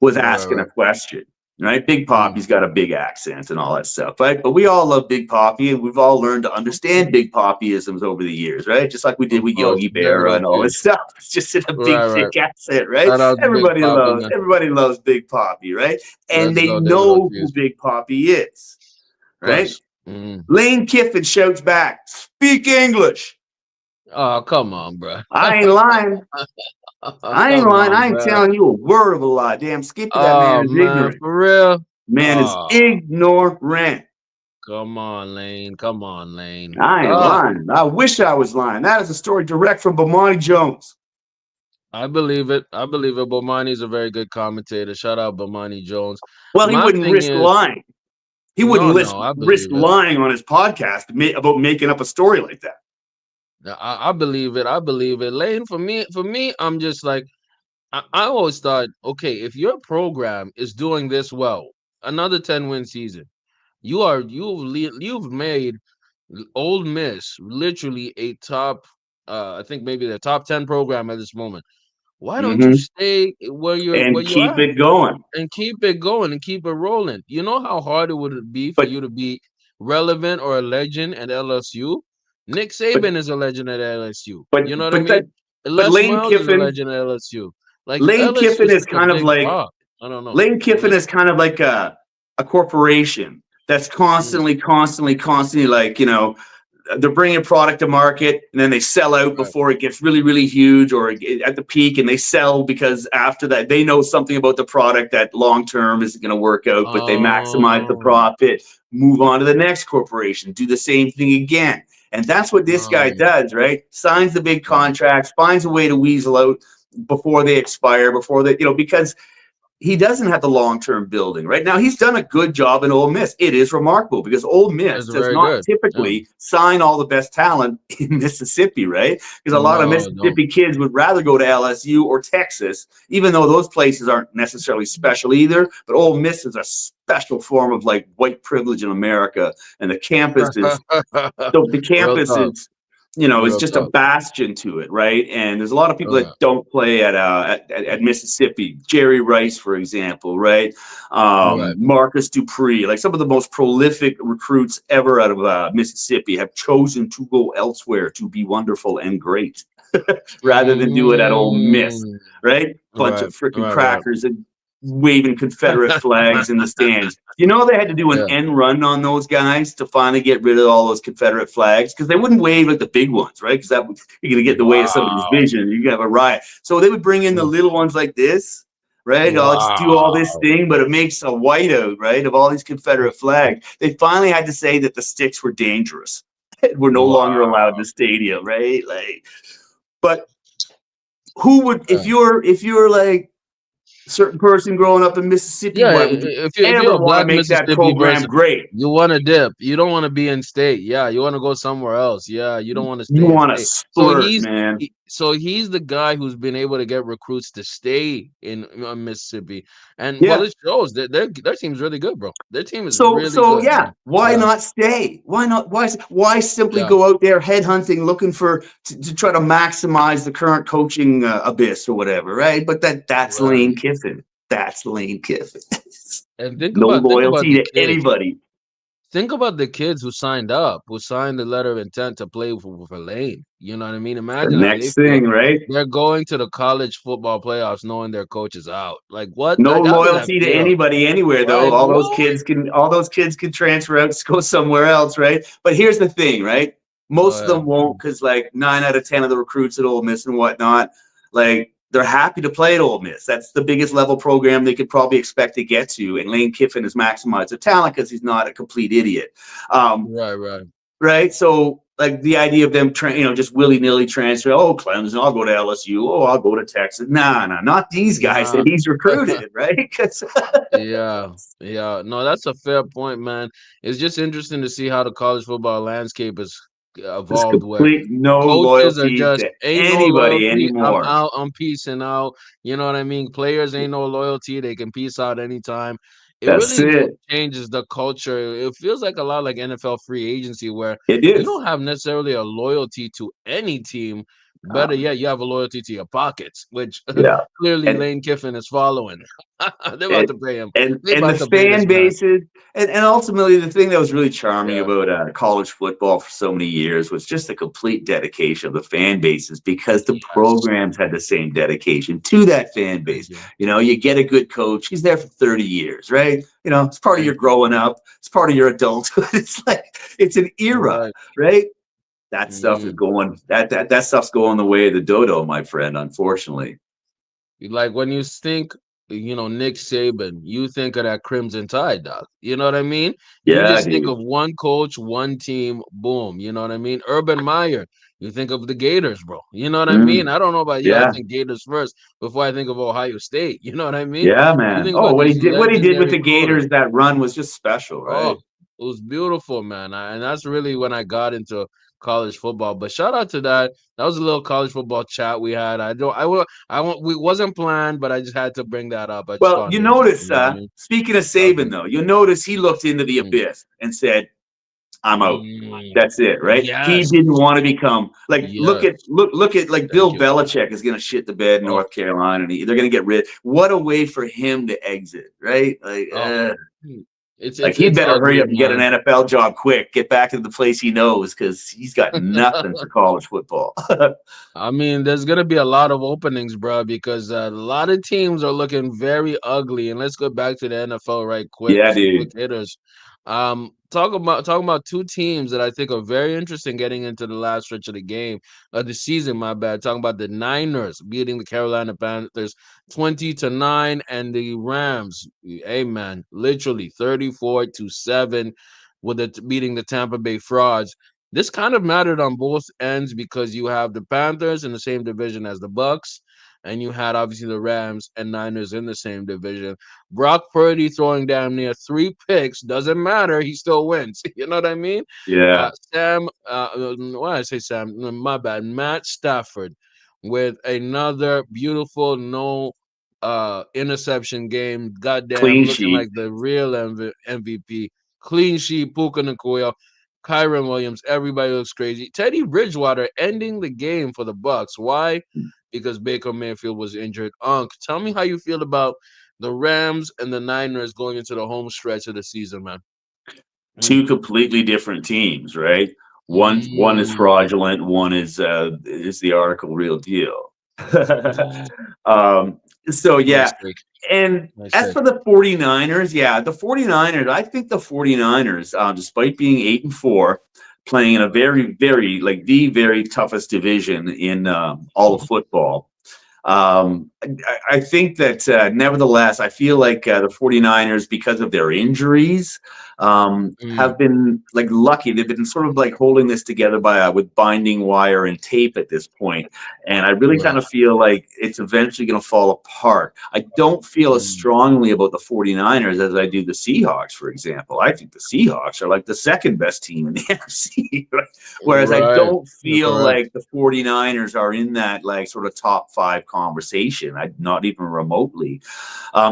was Right, asking a right. question. Right, Big Mm. Poppy's got a big accent and all that stuff, right? But we all love Big Poppy, and we've all learned to understand Big Poppyisms over the years, right? Just like we did Of with course. Yogi There Berra goes and all you. this stuff. It's just in a big, Right, right. thick accent, right? Shout out to Big Poppy, man. Everybody loves Big Poppy, right? And Let's they go. There goes know who you. Big Poppy is, Of right? course. Mm. Lane Kiffin shouts back, "Speak English." Oh, come on, bro. I ain't lying. I ain't Come lying. on, I ain't bro. telling you a word of a lie. Damn, Skippy, that man Oh is man, ignorant. for real. Man is Oh, ignorant. come on, Lane. Come on, Lane. I ain't Ah, lying. I wish I was lying. That is a story direct from Bomani Jones. I believe it. I believe it. Bomani's a very good commentator. Shout out Bomani Jones. Well, he My wouldn't thing risk is, lying. He wouldn't no, no, I risk believe it. lying on his podcast about making up a story like that. I believe it. I believe it. Lane, for me, I'm just like I always thought, okay, if your program is doing this well, another 10-win season, you've made Old Miss literally a top, I think maybe the top 10 program at this moment. Why don't you Hmm. stay where And you keep at it going. and keep it going and keep it rolling? You know how hard it would be for But you to be relevant or a legend at LSU? Nick but Saban is a legend at LSU. but You know what I but that mean? but Les Miles is a legend at LSU. Like Lane LSU Kiffin is is such a kind of big like pop. I don't know. Lane Kiffin is kind of like a corporation that's Mm, constantly like, they're bringing a product to market and then they sell out right. before it gets really, really huge or at the peak, and they sell because after that they know something about the product that long term isn't going to work out, but they maximize the Um, profit, move on to the next corporation, do the same thing again. And that's what this guy um, does, right? Signs the big right. contracts, finds a way to weasel out before they expire, before they, because he doesn't have the long-term building right now. He's done a good job in Ole Miss. It is remarkable because Ole Miss It's does very not good. Yeah. typically sign all the best talent in Mississippi, right? Because a lot of No, don't. Mississippi kids would rather go to LSU or Texas, even though those places aren't necessarily special either. But Ole Miss is a special form of like white privilege in America, and the campus is so the Real campus tough. is it's Real just a tough. bastion to it, right? And there's a lot of people Right. that don't play at Mississippi. Jerry Rice, for example, right? Right. Marcus Dupree, like some of the most prolific recruits ever out of Mississippi, have chosen to go elsewhere to be wonderful and great rather than do it at Ole Miss, Mm, right? Bunch right. of freaking Right. Right. crackers and waving Confederate flags in the stands. They had to do an Yeah. end run on those guys to finally get rid of all those Confederate flags because they wouldn't wave like the big ones, right? Because you're going to get in the way of somebody's Wow. vision. You're going to have a riot. So they would bring in the little ones like this, right? I'll just do all this Wow. thing, but it makes a whiteout, right, of all these Confederate flags. They finally had to say that the sticks were dangerous. We're no longer allowed in Wow. the stadium, right? Like, but who would Yeah. if you're like certain person growing up in Mississippi, Yeah, why would you if you're ever a want to black make that Mississippi program person, great? you want to dip. You don't want to be in state. Yeah, you want to go somewhere else. Yeah, you don't want to You stay in want to state. So splurt, man. he's the guy who's been able to get recruits to stay in Mississippi, and well, Yeah. it shows that their team's really good, bro. Their team is really So good, yeah, man. why Yeah, not stay? Why not? Why simply yeah, go out there headhunting, looking to try to maximize the current coaching abyss or whatever, right? But that's Lane right. Kiffin. That's Lane Kiffin. And No think about loyalty the to kids. anybody. Think about the kids who signed up, who signed the letter of intent to play for Lane. You know what I mean? The Imagine how they next feel. thing, right? They're going to the college football playoffs knowing their coach is out. Like what? No Like how does that loyalty to feel? anybody anywhere though. Like what? All those kids can transfer out, go somewhere else, right? But here's the thing, right? Go Most of them ahead. won't because like 9 out of 10 of the recruits at Ole Miss and whatnot, like they're happy to play at Ole Miss. That's the biggest level program they could probably expect to get to. And Lane Kiffin has maximized their talent because he's not a complete idiot. Um, Right, right. right? So like the idea of them, just willy nilly transfer. Oh, Clemson, I'll go to LSU. Oh, I'll go to Texas. Nah, not these guys that Nah. he's recruited, right? Because Yeah, yeah. No, that's a fair point, man. It's just interesting to see how the college football landscape is There's evolved where complete no coaches are loyalty just to ain't no anybody loyalty. I'm anymore. out. I'm peacing out. You know what I mean? Players ain't no loyalty. They can peace out anytime. It That's really it. changes the culture. It feels like a lot like NFL free agency where It you is. don't have necessarily a loyalty to any team. Better Um, yet, you have a loyalty to your pockets, which yeah. clearly And Lane Kiffin is following. They're about and to pay him. They and the about to pay this fan man. bases and ultimately the thing that was really charming Yeah. about college football for so many years was just the complete dedication of the fan bases because the Yes. programs had the same dedication to that fan Thank base. you. You know, you get a good coach, he's there for 30 years, right? You know, it's part of your Thank you. growing up, it's part of your adulthood. It's like it's an You're era, right. right? That stuff is Mm. going that stuff's going the way of the dodo, my friend, unfortunately. Like when you think, Nick Saban, you think of that Crimson Tide, dog. You know what I mean? You Yeah, just think dude. of one coach, one team, boom. You know what I mean? Urban Meyer, you think of the Gators, bro. You know what I mean? Mm, I don't know about you. I yeah. think Gators first before I think of Ohio State. You know what I mean? Yeah, You man. think Oh, about these what he did with legendary the coaches. Gators that run was just special, Oh, right? it was beautiful, man. And that's really when I got into college football. But shout out to that. That was a little college football chat we had. I won't, we wasn't planned, but I just had to bring that up. I just Well, found you it interesting. notice, You know what I mean? speaking of Talk to me. Saban, though, you notice he looked into the Mm, abyss and said, "I'm out. mm, That's it." Right? He yes. didn't want to become like Yes. look at like Thank Bill you. Belichick is going to shit the bed in Oh, North Carolina, and they're going to get rid. What a way for him to exit, right? oh. Mm. It's Like it's he it's better hurry ugly, up and get an man. NFL job quick. Get back to the place he knows because he's got nothing for college football. I mean, there's gonna be a lot of openings, bro, because a lot of teams are looking very ugly. And let's go back to the NFL right quick. Yeah, Two quick dude. hitters. Talking about two teams that I think are very interesting getting into the last stretch of the game of the season. My bad. Talking about the Niners beating the Carolina Panthers 20-9, and the Rams. Hey man, literally 34-7 with it beating the Tampa Bay Frauds. This kind of mattered on both ends because you have the Panthers in the same division as the Bucks, and you had obviously the Rams and Niners in the same division. Brock Purdy throwing damn near 3 picks doesn't matter; he still wins. You know what I mean? Yeah. Why I say Sam? No, my bad. Matt Stafford with another beautiful no interception game. Goddamn, Clean looking sheet. like the real MVP. Clean sheet, Puka Nakoya. Kyron Williams, everybody looks crazy. Teddy Bridgewater ending the game for the Bucks. Why? Because Baker Mayfield was injured. Unc, tell me how you feel about the Rams and the Niners going into the home stretch of the season, man. Mm. Two completely different teams, right? One is Mm. fraudulent, one is the article real deal. Oh, um, so nice yeah, take. and Nice as take. for the 49ers, yeah, the 49ers, I think the 49ers, despite being 8-4, playing in a very, very like the very toughest division in all of football. I think that nevertheless, I feel like the 49ers, because of their injuries, Mm. have been like lucky. They've been sort of like holding this together by with binding wire and tape at this point. And I really kind Right. of feel like it's eventually going to fall apart. I don't feel as Mm. strongly about the 49ers as I do the Seahawks, for example. I think the Seahawks are like the second best team in the NFC. Whereas I Right. don't You're feel correct. like the 49ers are in that like sort of top five conversation. Not even remotely.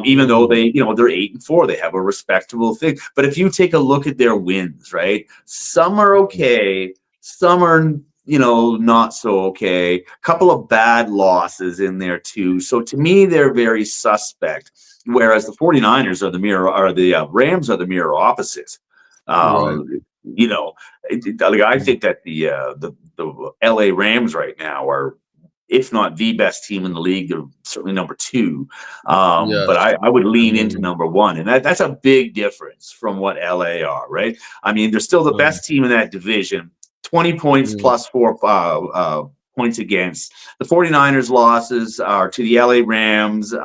Even though Mm. they're 8-4, they have a respectable thing. But if you take a look at their wins, right? Some are Mm. okay, some are not so okay. A couple of bad losses in there too. So to me, they're very suspect. Whereas the 49ers are the Rams are the mirror opposites. Right. Um, like I Mm. think that the LA Rams right now are, if not the best team in the league, they're certainly number two. But Yes. I would lean into Mm. number one, and that's a big difference from what LA are, right? I mean, they're still the Mm. best team in that division. 20 points Mm. plus four points against. The 49ers losses are to the LA Rams. They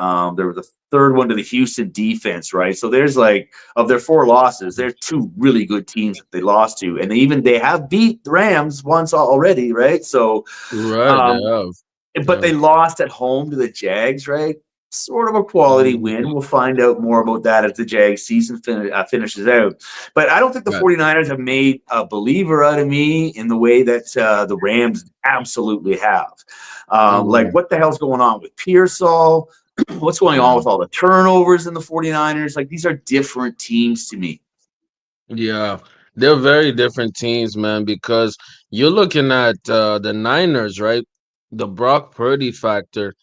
were the third one to the Houston defense, right? So there's like, of their four losses, there's two really good teams that they lost to, and they have beat the Rams once already, right? So, Right. They um, have. but Yeah. they lost at home to the Jags, right? sort of a quality Mhm. win. We'll find out more about that as the Jags season finishes out. But I don't think the Right. 49ers have made a believer out of me in the way that the Rams absolutely have. Like, Mhm. what the hell's going on with Pearsall? What's going on Yeah. with all the turnovers in the 49ers? Like, these are different teams to me. Yeah. They're very different teams, man, because you're looking at the Niners, right? The Brock Purdy factor.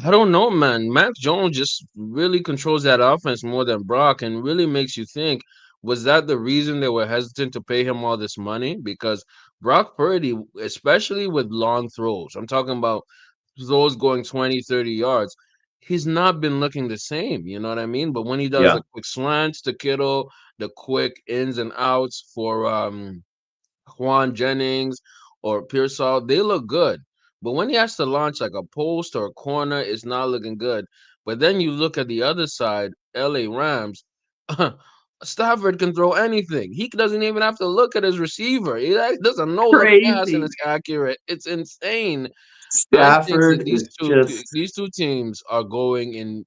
I don't know, man. Mac Jones just really controls that offense more than Brock and really makes you think, was that the reason they were hesitant to pay him all this money? Because Brock Purdy, especially with long throws, I'm talking about those going 20, 30 yards, he's not been looking the same. You know what I mean? But when he does Yeah. the quick slants to Kittle, the quick ins and outs for Juan Jennings or Pearsall, they look good. But when he has to launch like a post or a corner, it's not looking good. But then you look at the other side, LA Rams. Stafford can throw anything. He doesn't even have to look at his receiver. He does a no look pass and Crazy. it's accurate. It's insane. I think that Stafford is just these two teams are going in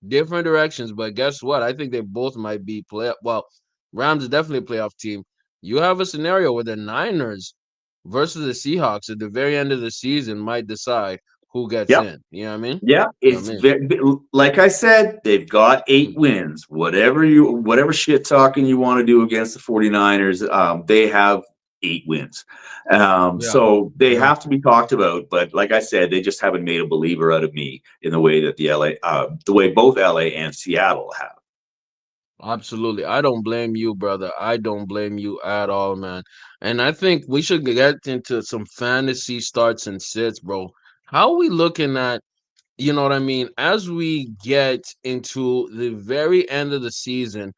different directions, but guess what? I think they both might be play. Well, Rams is definitely a playoff team. You have a scenario where the Niners versus the Seahawks at the very end of the season might decide who gets yep. in. You know what I mean? Yeah, You know it's what I mean? very, like I said, they've got 8 Mm. wins. Whatever shit talking you want to do against the 49ers, they have 8 wins. Yeah, So they yeah. have to be talked about, but like I said, they just haven't made a believer out of me in the way that the way both LA and Seattle have. Absolutely. I don't blame you, brother. I don't blame you at all, man. And I think we should get into some fantasy starts and sits, bro. How are we looking at, you know what I mean, as we get into the very end of the season,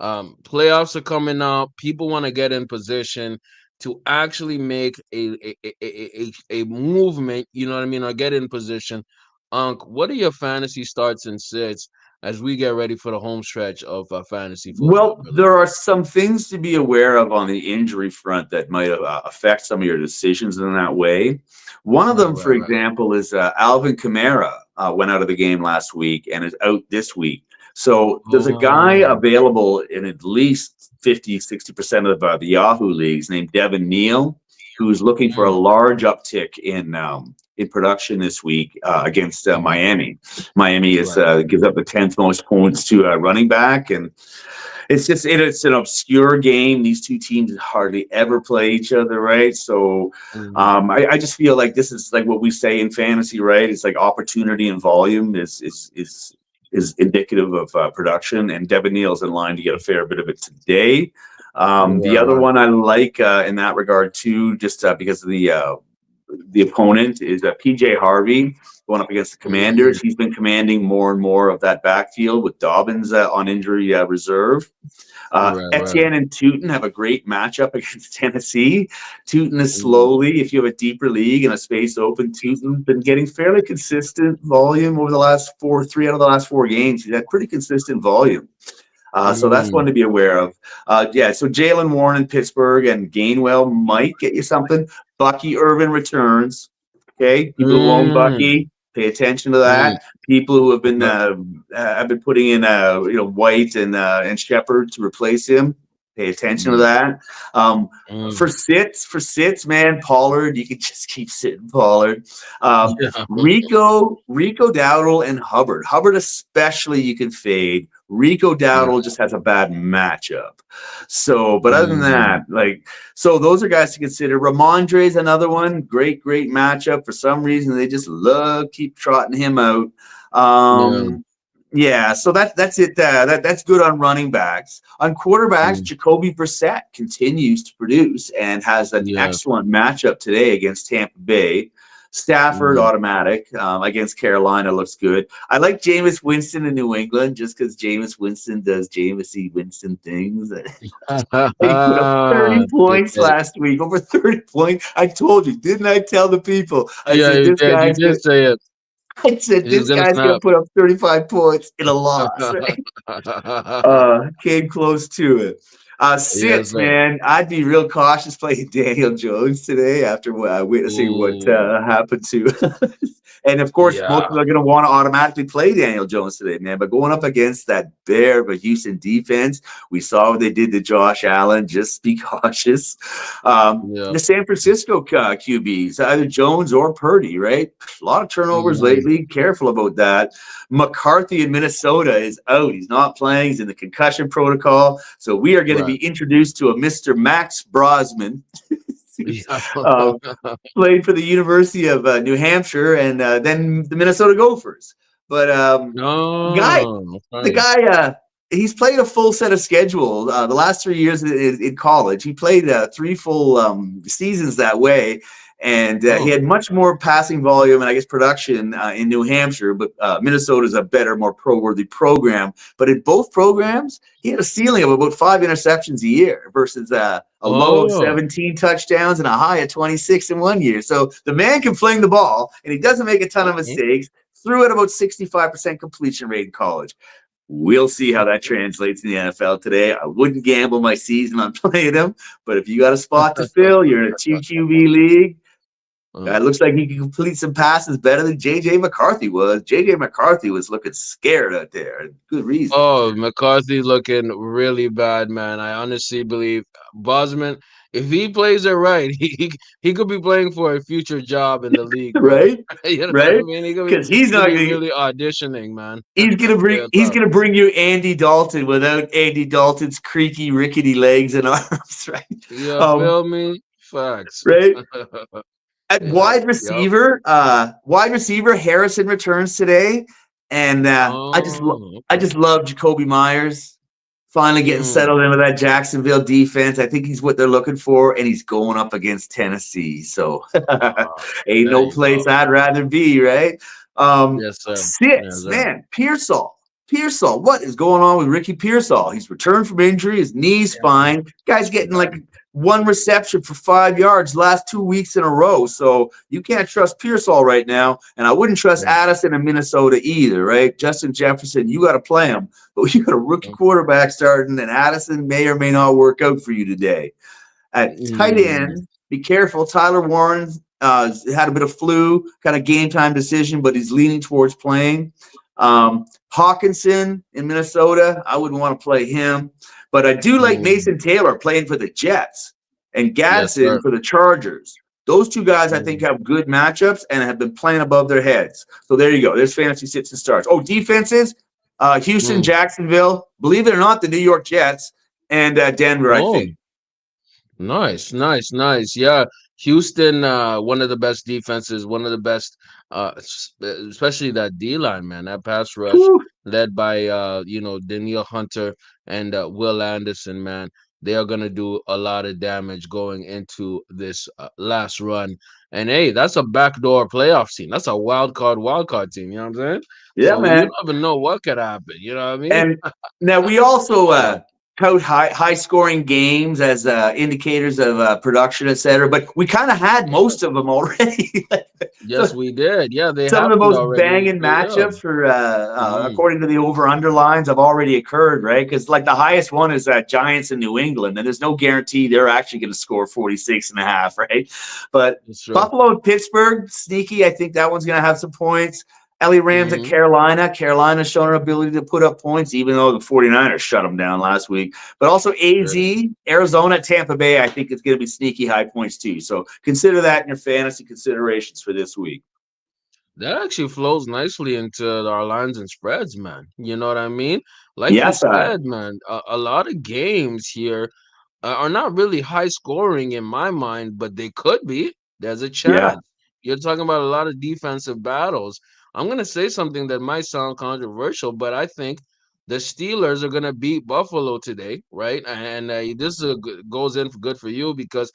playoffs are coming up. People want to get in position to actually make a movement, you know what I mean, or get in position. What are your fantasy starts and sits as we get ready for the home stretch of fantasy football, Well, brother? there are some things to be aware of on the injury front that might affect some of your decisions in that way. One of Right, them, for right, right. example, is Alvin Kamara went out of the game last week and is out this week. So there's a guy Oh, available in at least 50, 60% of the Yahoo leagues named Devin Neal, who's looking for a mm, large uptick in production this week against mhm. Miami. Miami is Right. gives up the 10th most points to a running back, and it's an obscure game. These two teams hardly ever play each other, right? So Mhm. I just feel like this is like what we say in fantasy, right? It's like opportunity and volume is indicative of production, and Devin Neal's in line to get a fair bit of it today. The Right, other right. one I like in that regard too, just because of the opponent is PJ Harvey going up against the Mm, Commanders. He's been commanding more and more of that backfield with Dobbins on injury reserve. right, right. Etienne and Tootin have a great matchup against Tennessee. Tootin is Mm, slowly, if you have a deeper league and a space open, Tootin's been getting fairly consistent volume over the last 3 out of the last 4 games. He's had pretty consistent volume. So that's one mm. to be aware of. Yeah, so Jalen Warren in Pittsburgh and Gainwell might get you something. Bucky Irvin returns. Okay, people who own Mm, Bucky, pay attention to mm, that. People who okay. have been putting in White and Shepard to replace him. Pay attention to Mm, that. mm. For sits, man, Pollard, you can just keep sitting Pollard. Yeah. Rico Dowdle, and Hubbard. Hubbard especially you can fade. Rico Yeah. Dowdle just has a bad matchup. So, but other than Mm, that, so those are guys to consider. Ramondre is another one. Great matchup. For some reason, they just love keep trotting him out. yeah. Yeah, so that's it. That's good on running backs. On quarterbacks, Mm, Jacoby Brissett continues to produce and has an yeah. excellent matchup today against Tampa Bay. Stafford Mm. automatic against Carolina looks good. I like Jameis Winston in New England just because Jameis Winston does Jameisy Winston things. He put up 30 points Yeah, last week, over 30 points. I told you, didn't I tell the people? I yeah, said you this did. You guy's did gonna. say it. I said He's this gonna guy's gonna snap. put up 35 points in a loss. Right? Came close to it. Yes, Sits, sir. man. I'd be real cautious playing Daniel Jones today after witnessing what Ooh, happened to. And of course, most yeah, people are going to want to automatically play Daniel Jones today, man. But going up against that bear of a Houston defense, we saw what they did to Josh Allen. Just be cautious. yeah. The San Francisco QBs, either Jones or Purdy, right? A lot of turnovers Hmm. lately. Careful about that. McCarthy in Minnesota is out. He's not playing. He's in the concussion protocol. So we are going to Right. be introduced to a Mr. Max Brosman. Yeah. uh, Played for the University of New Hampshire and then the Minnesota Gophers. But guy, Oh, the okay. guy, he's played a full set of schedule the last 3 years in college. He played three full seasons that way, and he Oh, had much more passing volume and I guess production in New Hampshire. But Minnesota is a better, more pro-worthy program. But in both programs, he had a ceiling of about 5 interceptions a year versus a low of oh. 17 touchdowns and a high of 26 in 1 year. So the man can fling the ball, and he doesn't make a ton of Okay. mistakes. Threw at about 65% completion rate in college. We'll see how that Okay. translates in the NFL today. I wouldn't gamble my season on playing him, but if you got a spot to fill, you're in a two QB league. Uh, It looks like he can complete some passes better than JJ McCarthy was. JJ McCarthy was looking scared out there, and good reason. oh, McCarthy looking really bad, man. I honestly believe Bosman, if he plays it right, he could be playing for a future job in the league, bro. Right? You know what I Right? mean? Because He could be really auditioning, man. Real he's talk. gonna bring you Andy Dalton without Andy Dalton's creaky, rickety legs and arms, right? You Um, feel me? Facts. right. At Yep, yep. wide receiver Harrison returns today, and Oh, I okay. just love Jacoby Myers finally getting Mm. settled into that Jacksonville defense. I think he's what they're looking for, and he's going up against Tennessee. So ain't There no you place go. I'd rather be, right? Yes, sir. Yes, Sits, sir. man, Pearsall. Pearsall, what is going on with Ricky Pearsall? He's returned from injury, his knee's Yeah, man. fine. Guy's getting Right. like one reception for 5 yards last 2 weeks in a row. So you can't trust Pearsall right now. And I wouldn't trust Mm, Addison in Minnesota either, right? Justin Jefferson, you got to play him. But you got a rookie mm, quarterback starting, and Addison may or may not work out for you today. At tight mm. end, be careful. Tyler Warren had a bit of flu, kind of game time decision, but he's leaning towards playing. Hawkinson in Minnesota, I wouldn't want to play him. But I do like Mm. Mason Taylor playing for the Jets and Yes, Gadsden sir. for the Chargers. Those two guys, I think, Mm. have good matchups and have been playing above their heads. So there you go. There's fantasy sits and starts. Oh, defenses, Houston, Mm. Jacksonville, believe it or not, the New York Jets, and Denver, I Oh, think. nice, nice, nice. Yeah, Houston, one of the best defenses, one of the best, especially that D line, man. That pass rush Whew. led by Daniil Hunter and Will Anderson, man. They are gonna do a lot of damage going into this last run. And hey, that's a backdoor playoff team. That's a wild card team. You know what I'm saying? Yeah, So you man. never know what could happen. You know what I mean? And now we also So tout high scoring games as indicators of production, et cetera. But we kind of had most yes, of them already. yes, So we did. Yeah, they some of the happened most already. banging Yeah. matchups for Mm-hmm. according to the over underlines have already occurred, right? Because like the highest one is Giants in New England, and there's no guarantee they're actually going to score 46 and a half, right? But It's true. Buffalo and Pittsburgh, sneaky. I think that one's going to have some points. Ellie Rams at Mhm. Carolina. Carolina's shown her ability to put up points, even though the 49ers shut them down last week. But also Right. AZ, Arizona, Tampa Bay, I think it's going to be sneaky high points too. So consider that in your fantasy considerations for this week. That actually flows nicely into our lines and spreads, man. You know what I mean? Like you Yes, said, man, a lot of games here are not really high scoring in my mind, but they could be. There's a yeah, chance. You're talking about a lot of defensive battles. I'm going to say something that might sound controversial, but I think the Steelers are going to beat Buffalo today, right? And this is goes in for good for you because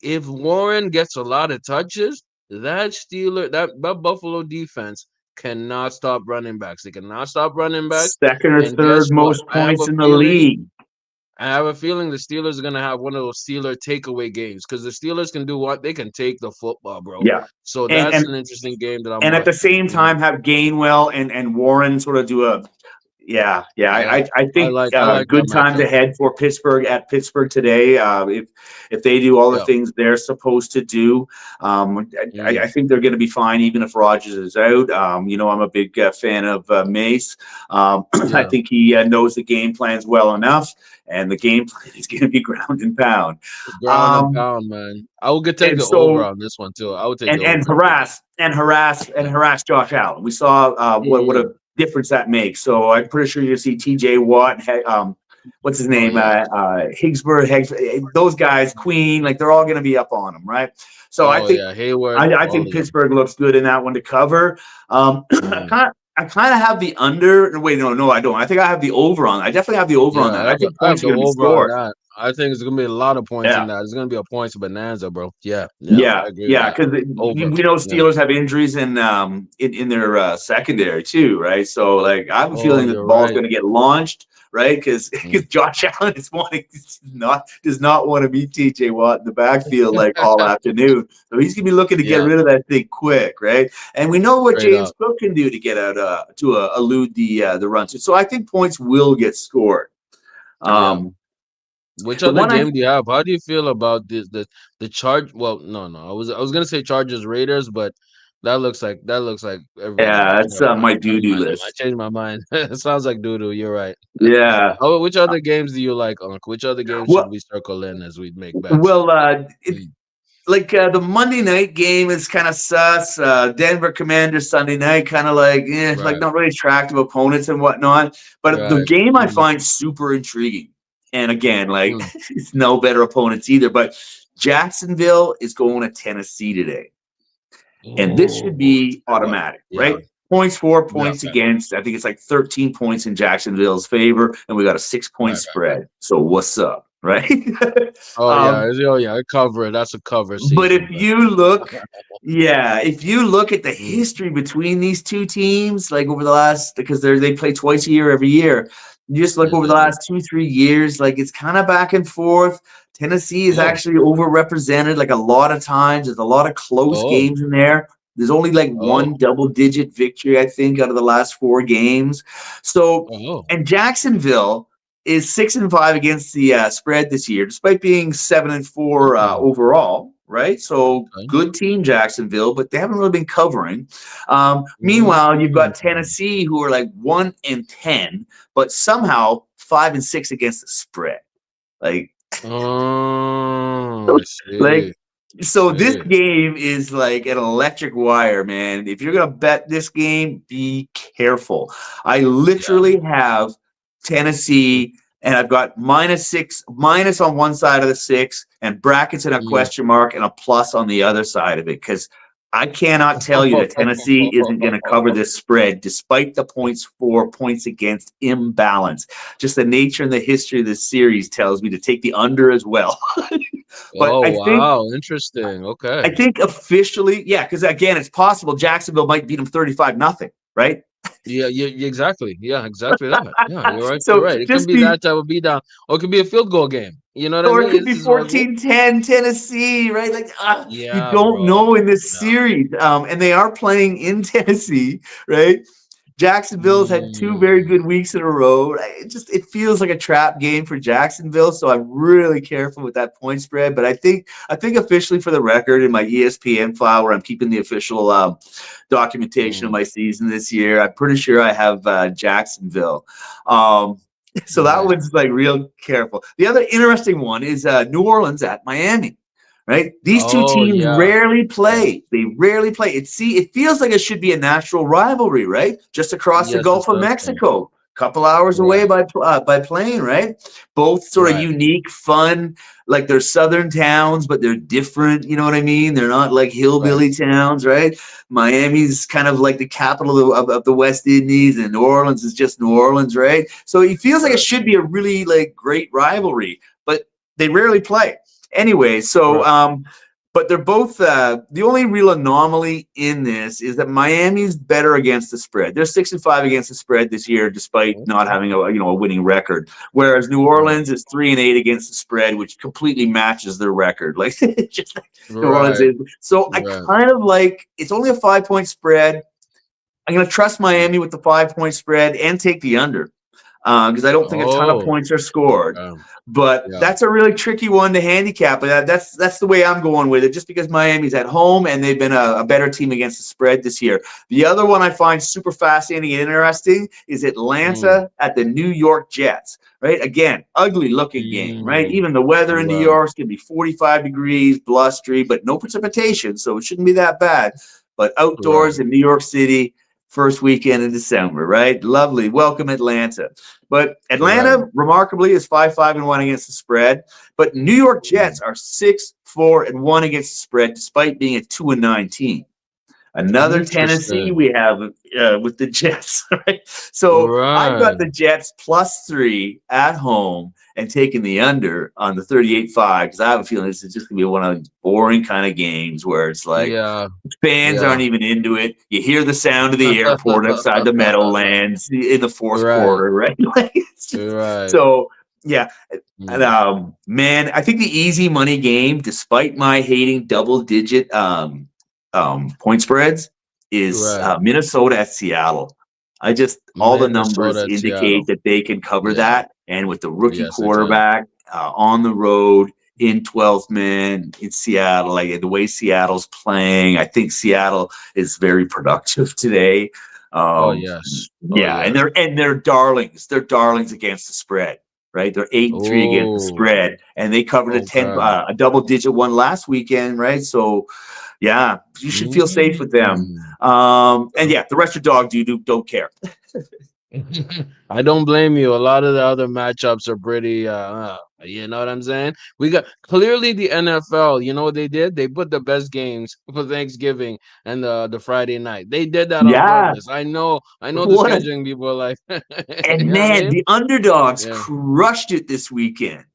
if Warren gets a lot of touches, that Buffalo defense cannot stop running backs. They cannot stop running backs. second or And guess third what? most points in the league. I have a feeling the Steelers are gonna have one of those Steeler takeaway games because the Steelers can do what they can take the football, bro. Yeah, So and that's and an interesting game that I'm and at the watching. same time have Gainwell and Warren sort of do yeah. Yeah, I think I like that good times matchup. ahead for Pittsburgh at Pittsburgh today. If they do all the Yeah. things they're supposed to do, I Mm, think they're going to be fine even if Rogers is out. I'm a big fan of Mace. I yeah. think he knows the game plans well enough, and the game plan is going to be ground and pound. Ground and Um, pound, man. I would take and the over so on this one too. I would take the and over too. Yeah. harass Josh Allen. We saw what Mm. a difference that makes. So I'm pretty sure you'll see T.J. Watt, what's his Oh name, yeah. those guys, Queen, like they're all going to be up on him, right? So I Oh think yeah. Hayward. I All think of them. Pittsburgh looks good in that one to cover. Mm. I kind of have the under. Wait, no, I don't. I think I have the over on. I definitely have the over on Yeah, that. I think I have points are the going to be over on scored. that. I think it's gonna be a lot of points in Yeah. that. It's gonna be a points bonanza, bro. Yeah, yeah, Yeah, I agree with yeah, that. because we Over. know Yeah. Steelers have injuries in their secondary too, right? So like I have a Oh, feeling that the you're ball's right. going to get launched, right? Because Mm. Josh Allen does not want to beat T.J. Watt in the backfield like all afternoon, so he's going to be looking to get Yeah, rid of that thing quick, right? And we know what straight James up. Cook can do to get out to elude the run. So I think points will get scored. Yeah. Um, Which the other one I game do you have? How do you feel about the charge? Well, no, no. I was gonna say Chargers Raiders, but that looks like everybody's yeah, gonna. that's Never my mind. doo doo I list. changed my mind. It sounds like doo doo. You're right. Yeah. Oh, which other games do you like, Unc? Which other games should Well, we circle in as we make bets? Well, Mm, the Monday night game is kind of sus. Denver Commanders Sunday night, kind of like right, not really attractive opponents and whatnot. But the right. game I Mm, find super intriguing. And again, like mm. it's no better opponents either. But Jacksonville is going to Tennessee today. And this should Oh, be say what? automatic, Yeah, right? Points for, yeah. points against. I think it's like 13 points in Jacksonville's favor, and we got a 6 point Right, right. spread. So what's up, right? Oh yeah, um, oh yeah. Cover it. That's a cover but season, bro. if you look at the Mm, history between these two teams, like over the last, because they play twice a year every year, you just look yes, over the they do. last 2 3 years, like it's kind of back and forth. Tennessee is Oh, actually overrepresented, like a lot of times. There's a lot of close oh, games in there. There's only like oh, one double-digit victory, I think, out of the last 4 games. So, oh. and Jacksonville is 6-5 against the spread this year, despite being 7-4 Mm, overall. Right, so okay. good team Jacksonville, but they haven't really been covering. Meanwhile, you've got Mm. Tennessee who are like 1-10, but somehow 5-6 against the spread. Like, Oh, I like see. so this See. game is like an electric wire, man. If you're gonna bet this game, be careful. I Yeah. literally have Mm, Tennessee, and I've got -6, minus on one side of the six, and brackets and a mm. question mark and a plus on the other side of it. Because I cannot tell you that Tennessee isn't going to cover this spread, despite the points for, points against imbalance. Just the nature and the history of this series tells me to take the under as well. But Oh, wow. Interesting. I Okay. think officially, yeah, because again, it's possible Jacksonville might beat them 35-0, right? Yeah, yeah, yeah, exactly. Yeah, exactly that. Yeah, you're right. You're So right. It can just be be, that type of beat down, or it could be a field goal game. You know what I or it mean? could This be is what. 14-10 Tennessee, right? Like, you Yeah, don't bro. know in this Yeah. series. And they are playing in Tennessee, right? Jacksonville's had 2 very Mm, good weeks in a row. It feels like a trap game for Jacksonville, so I'm really careful with that point spread. But I think officially for the record in my ESPN file where I'm keeping the official documentation of mm. my season this year, I'm pretty sure I have Jacksonville. Um, so that Nice. one's like real careful. The other interesting one is New Orleans at Miami. Right, these two Oh teams yeah, rarely yeah. play. They rarely play. It feels like it should be a natural rivalry, right? Just across the Yes, it Gulf of does. Seem. Mexico, couple hours away Right. by plane, right? Both sort of Right. unique, fun. Like they're southern towns, but they're different. You know what I mean? They're not like Right. hillbilly towns, right? Miami's kind of like the capital of the West Indies, and New Orleans is just New Orleans, right? So it feels like it Right. should be a really like great rivalry, but they rarely play. Anyway, so Right. but they're both the only real anomaly in this is that Miami's better against the spread. They're 6-5 against the spread this year, despite not Okay. having a winning record. Whereas New Mm. Orleans is 3-8 against the spread, which completely matches their record. Like just like New Orleans Right. is. So I Right. kind of like it's only a 5 point spread. I'm going to trust Mm. Miami with the 5 point spread and take the under. because I don't think a ton of Oh, points are scored. okay. But Yeah. that's a really tricky one to handicap. But that's the way I'm going with it, just because Miami's at home and they've been a better team against the spread this year. The other one I find super fascinating and interesting is Mm, Atlanta at the New York Jets. Right? Again, ugly looking game, right? mm, Even the weather in New right. York is going to be 45 degrees, blustery, but no precipitation, so it shouldn't be that bad. But outdoors Right. in New York City, first weekend in December, right? Lovely. Welcome, Atlanta. But Right. Atlanta, remarkably, is 5-5-1 against the spread. But New York Mm, Jets are 6-4-1 against the spread, despite being a 2-9 team. Another Tennessee interesting. we have with the Jets, right? So I've got Right. the Jets +3 at home and taking the under on the 38-5 because I have a feeling this is just going to be one of those boring kind of games where it's like Yeah. fans Yeah. aren't even into it. You hear the sound of the airport outside the Meadowlands in the fourth Right. quarter, right? Like it's just Right. so yeah. And Mm, man, I think the easy money game, despite my hating double digit point spreads, is right. Minnesota at Seattle. I just all the numbers Minnesota at indicate Seattle. that they can cover Yeah. that, and with the rookie Yes, they can. quarterback on the road in 12th man in Seattle, like the way Seattle's playing, I think Seattle is very productive today. Oh Um, yes. Oh yeah, and yes. they're darlings. They're darlings against the spread, right? They're 8-3 against the Oh, spread, and they covered okay. a double digit one last weekend, right? So yeah, you should feel safe with them. Mm. And yeah, the rest of dog do don't care. I don't blame you. A lot of the other matchups are pretty you know what I'm saying? We got clearly the NFL, you know what they did? They put the best games for Thanksgiving and the Friday night. They did that on Yeah, purpose. I know the what a scheduling people are like and you know what I man, mean? the underdogs Yeah. crushed it this weekend.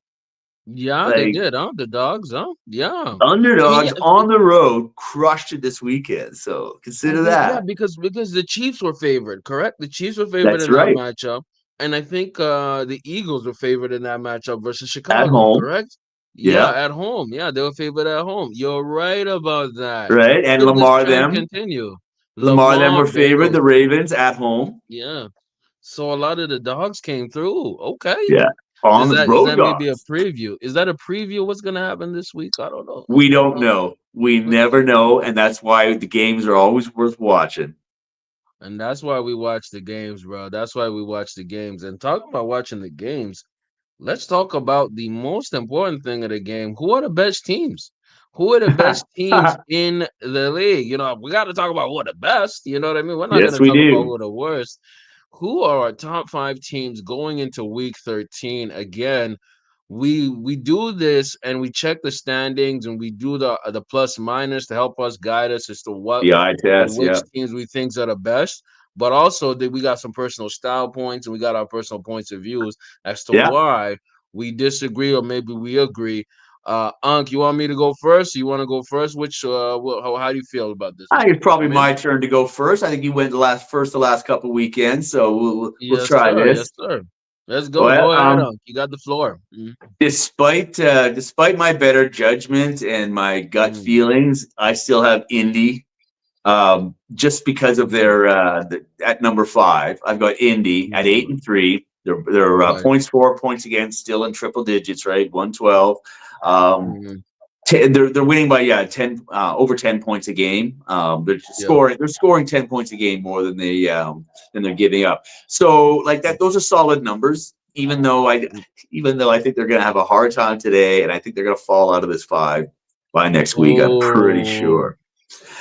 Yeah, they Like did, huh? The dogs, huh? Yeah. I mean, underdogs yeah, on the road crushed it this weekend. So I consider think yeah, that. because the Chiefs were favored, correct? The Chiefs were favored That's in that right. matchup, and I think the Eagles were favored in that matchup versus At Chicago, home. correct? Yeah, Yeah. at home. Yeah, they were favored at home. You're right about that. Right. And Could this trend continue? Lamar them Lamar were favored. bingo. The Ravens at home. Yeah. So a lot of the dogs came through. Okay. Yeah. On the Is road that maybe a dogs. preview? Is that a preview of what's gonna happen this week? I don't know. We I don't don't know. know. We never know. And that's why the games are always worth watching. And that's why we watch the games, bro. That's why we watch the games. And talking about watching the games, let's talk about the most important thing of the game. Who are the best teams? Who are the best teams in the league? You know, we got to talk about who are the best. You know what I mean? We're not going Yes, to we talk about do. who are the worst. Who are our top five teams going into week 13? Again, we do this and we check the standings and we do the plus minus to help us guide us as to what The eye and test. which Yeah. teams we think are the best. But also that we got some personal style points and we got our personal points of views as to Yeah. why we disagree or maybe we agree. Unc, you want me to go first? You want to go first? Which how do you feel about this I one? think it's probably I'm in. my turn to go first. I think you went the last couple weekends, so we'll Yes, try sir. Yes, this. sir. Let's go. Well, Go ahead, Unc. You got the floor. despite my better judgment and my gut Mm, feelings, I still have Indy. Just because of mm, their at number 5, I've got Indy at eight mm, and three. Their right. points for, points against, still in triple digits, right? 112. Um, Mm, they're winning by 10 over 10 points a game. yeah. They're scoring 10 points a game more than they're giving up. So like that, those are solid numbers. Even though I think they're going to have a hard time today, and I think they're going to fall out of this 5 by next week. I'm pretty Oh, sure.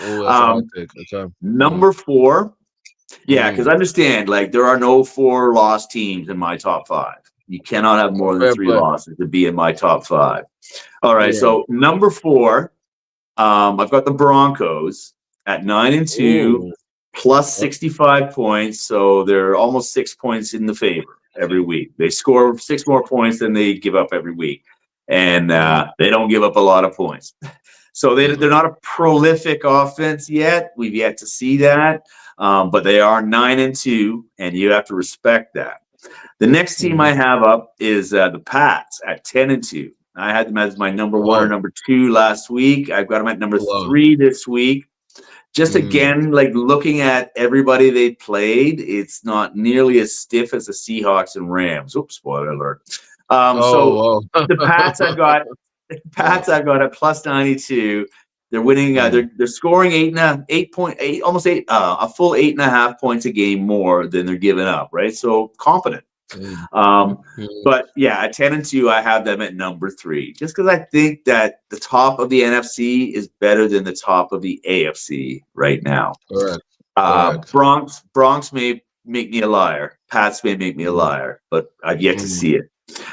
oh, that's a hot Um, take. Okay. Number 4, yeah, because Mm. understand, like there are no 4 loss teams in my top 5. You cannot have Oh, more than fair 3 play. losses to be in my top 5. All right, Yeah. so number 4, I've got the Broncos at 9-2, Oh, plus uh, 65 points, so they're almost 6 points in the favor every week. They score 6 more points than they give up every week, and mm, they don't give up a lot of points. So they're right. not a prolific offense yet. We've yet to see that, but they are 9-2, and you have to respect that. The next team Mm. I have up is the Pats at 10-2. I had them as my number 1 or Oh, number 2 last week. I've got them at number wow. 3 this week. Just Mm. again, like looking at everybody they played, it's not nearly as stiff as the Seahawks and Rams. Oops, spoiler alert. So Oh, oh. the Pats, I've got Yeah. Pats, I've got at plus 92. They're winning. Mm. They're scoring 8.8, almost eight, a full 8.5 points a game more than they're giving up. Right, so competent. Mm. Um, Mm. but yeah, at 10-2, I have them at number 3, just because I think that the top of the NFC is better than the top of the AFC right now. Correct. Correct. Bronx may make me a liar. Pats may make me a Mm. liar, but I've yet to Mm. see it.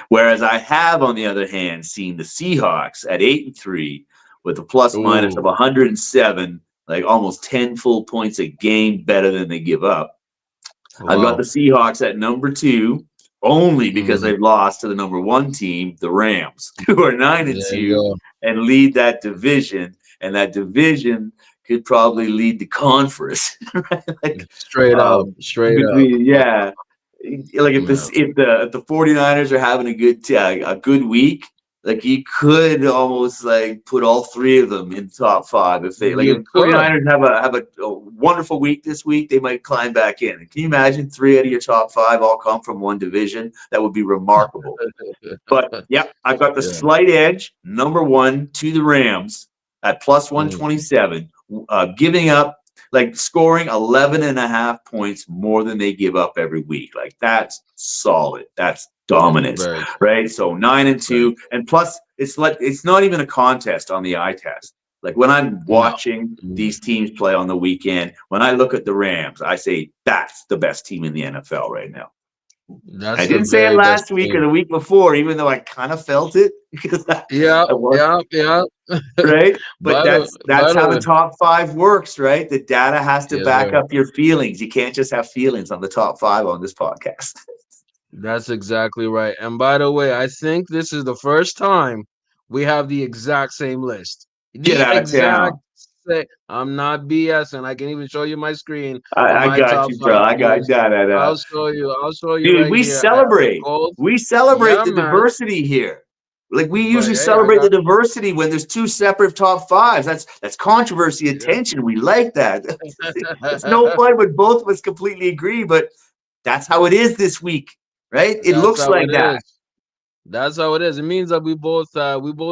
Whereas I have, on the other hand, seen the Seahawks at 8-3 with a plus minus of Ooh. 107, like almost 10 full points a game better than they give up. I've got the Wow. Seahawks at number 2 only because Mm. they've lost to the number 1 team, the Rams, who are 9 and There you 2 go. and lead that division. And that division could probably lead the conference, right? Like, Straight up. Straight up. between, yeah. Like Yeah. if the 49ers are having a good week, like you could almost like put all three of them in top five. If they like, if You the could. 49ers have a wonderful week this week, they might climb back in. Can you imagine three out of your top five all come from one division? That would be remarkable. But yeah, I've got the Yeah. slight edge, number one, to the Rams at plus Mm. 127, giving up, like scoring 11 and a half points more than they give up every week. Like that's solid. That's dominance, Very, right? So 9 and very. 2. And plus, it's not even a contest on the eye test. Like when I'm No. watching Mm. these teams play on the weekend, when I look at the Rams, I say that's the best team in the NFL right now. I That's the didn't say it very best last week or team. the week before, even though I kind of felt it because I Yeah. was Yeah. Yeah. right. But By that's the how the way. top five works, right? The data has to Yes, back sir. up your feelings. You can't just have feelings on the top five on this podcast. That's exactly right. And by the way, I think this is the first time we have the exact same list. Get The out of exact town. same. I'm not BSing. I can even show you my screen of I my got top you, bro. five I got teams. da da da. I'll show you. I'll show you Dude, right we here. I have the celebrate. Colts. We celebrate Yeah, the man. diversity here. Like we But usually hey, I celebrate the got diversity when there's two separate top fives. That's controversy and yeah. tension. We like that. It's no fun when both of us completely agree, but that's how it is this week, right? It That's looks how it like that. is. That's how it is. It means that we both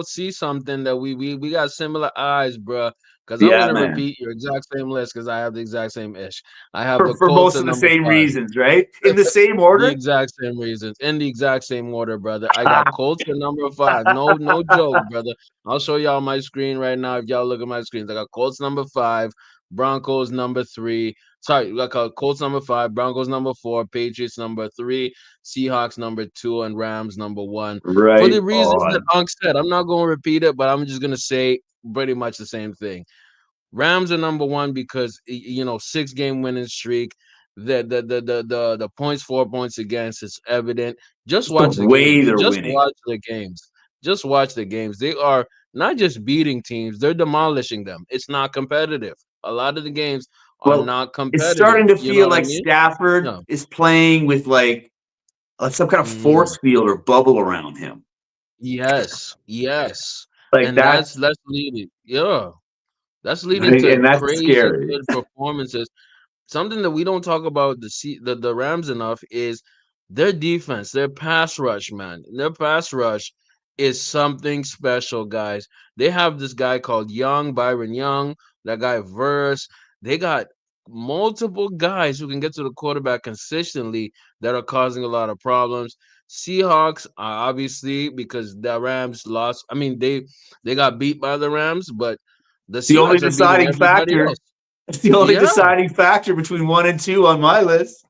see something that we got similar eyes, bruh. Because I'm Yeah, gonna man. repeat your exact same list because I have the exact same ish. I have the For Colts most at of the number same five. reasons, right? In the same The order. exact same reasons, in the exact same order, brother. I got Colts at number five. No, no joke, brother. I'll show y'all my screen right now. If y'all look at my screens, I got Colts number five, Broncos number three. Sorry, I got Colts number five, Broncos number four, Patriots number three, Seahawks number two, and Rams number one. For the Right reasons that on. Unc said, I'm not going to repeat it, but I'm just going to say pretty much the same thing. Rams are number one because 6 game winning streak. The points 4 points against is evident. Just Just the watch the way games. they're Just winning. watch the games. Just watch the games. They are not just beating teams; they're demolishing them. It's not competitive. A lot of the games are Well, not it's competitive. starting to You know feel what I like mean? Stafford No. is playing with like some kind of Mm, force field or bubble around him. yes. Yes. Like And that's that's leading. Yeah. That's leading right, to and that's crazy scary. good performances. Something that we don't talk about the Rams enough is their defense, their pass rush, man. Their pass rush is something special, guys. They have this guy called Byron Young, that guy Verse. They got multiple guys who can get to the quarterback consistently that are causing a lot of problems. Seahawks, obviously, because the Rams lost. I mean, they got beat by the Rams, but the It's the only Seahawks are beating deciding everybody factor. else. It's the only Yeah, deciding factor between 1 and 2 on my list.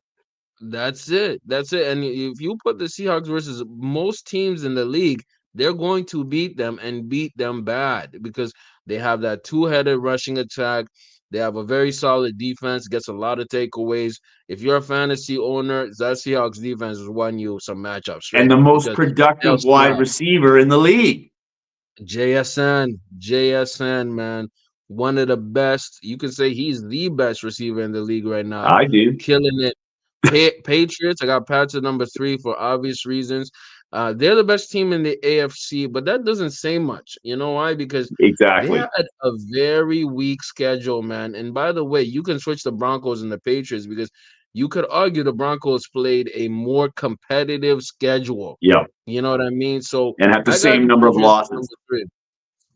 that's it. That's it. And if you put the Seahawks versus most teams in the league, they're going to beat them and beat them bad because they have that two-headed rushing attack. They have a very solid defense, gets a lot of takeaways. If you're a fantasy owner, that Seahawks defense has won you some matchups And straight the up most because they'll productive wide slap. receiver in the league. JSN, man. One of the best. You can say he's the best receiver in the league right now. I do. Killing it. Patriots, I got Pats at number three for obvious reasons. They're the best team in the AFC, but that doesn't say much. You know why? Because they Exactly. had a very weak schedule, man. And by the way, you can switch the Broncos and the Patriots because you could argue the Broncos played a more competitive schedule. Yep. You know what I mean? So And have the I got same the number of Patriots at losses. number three.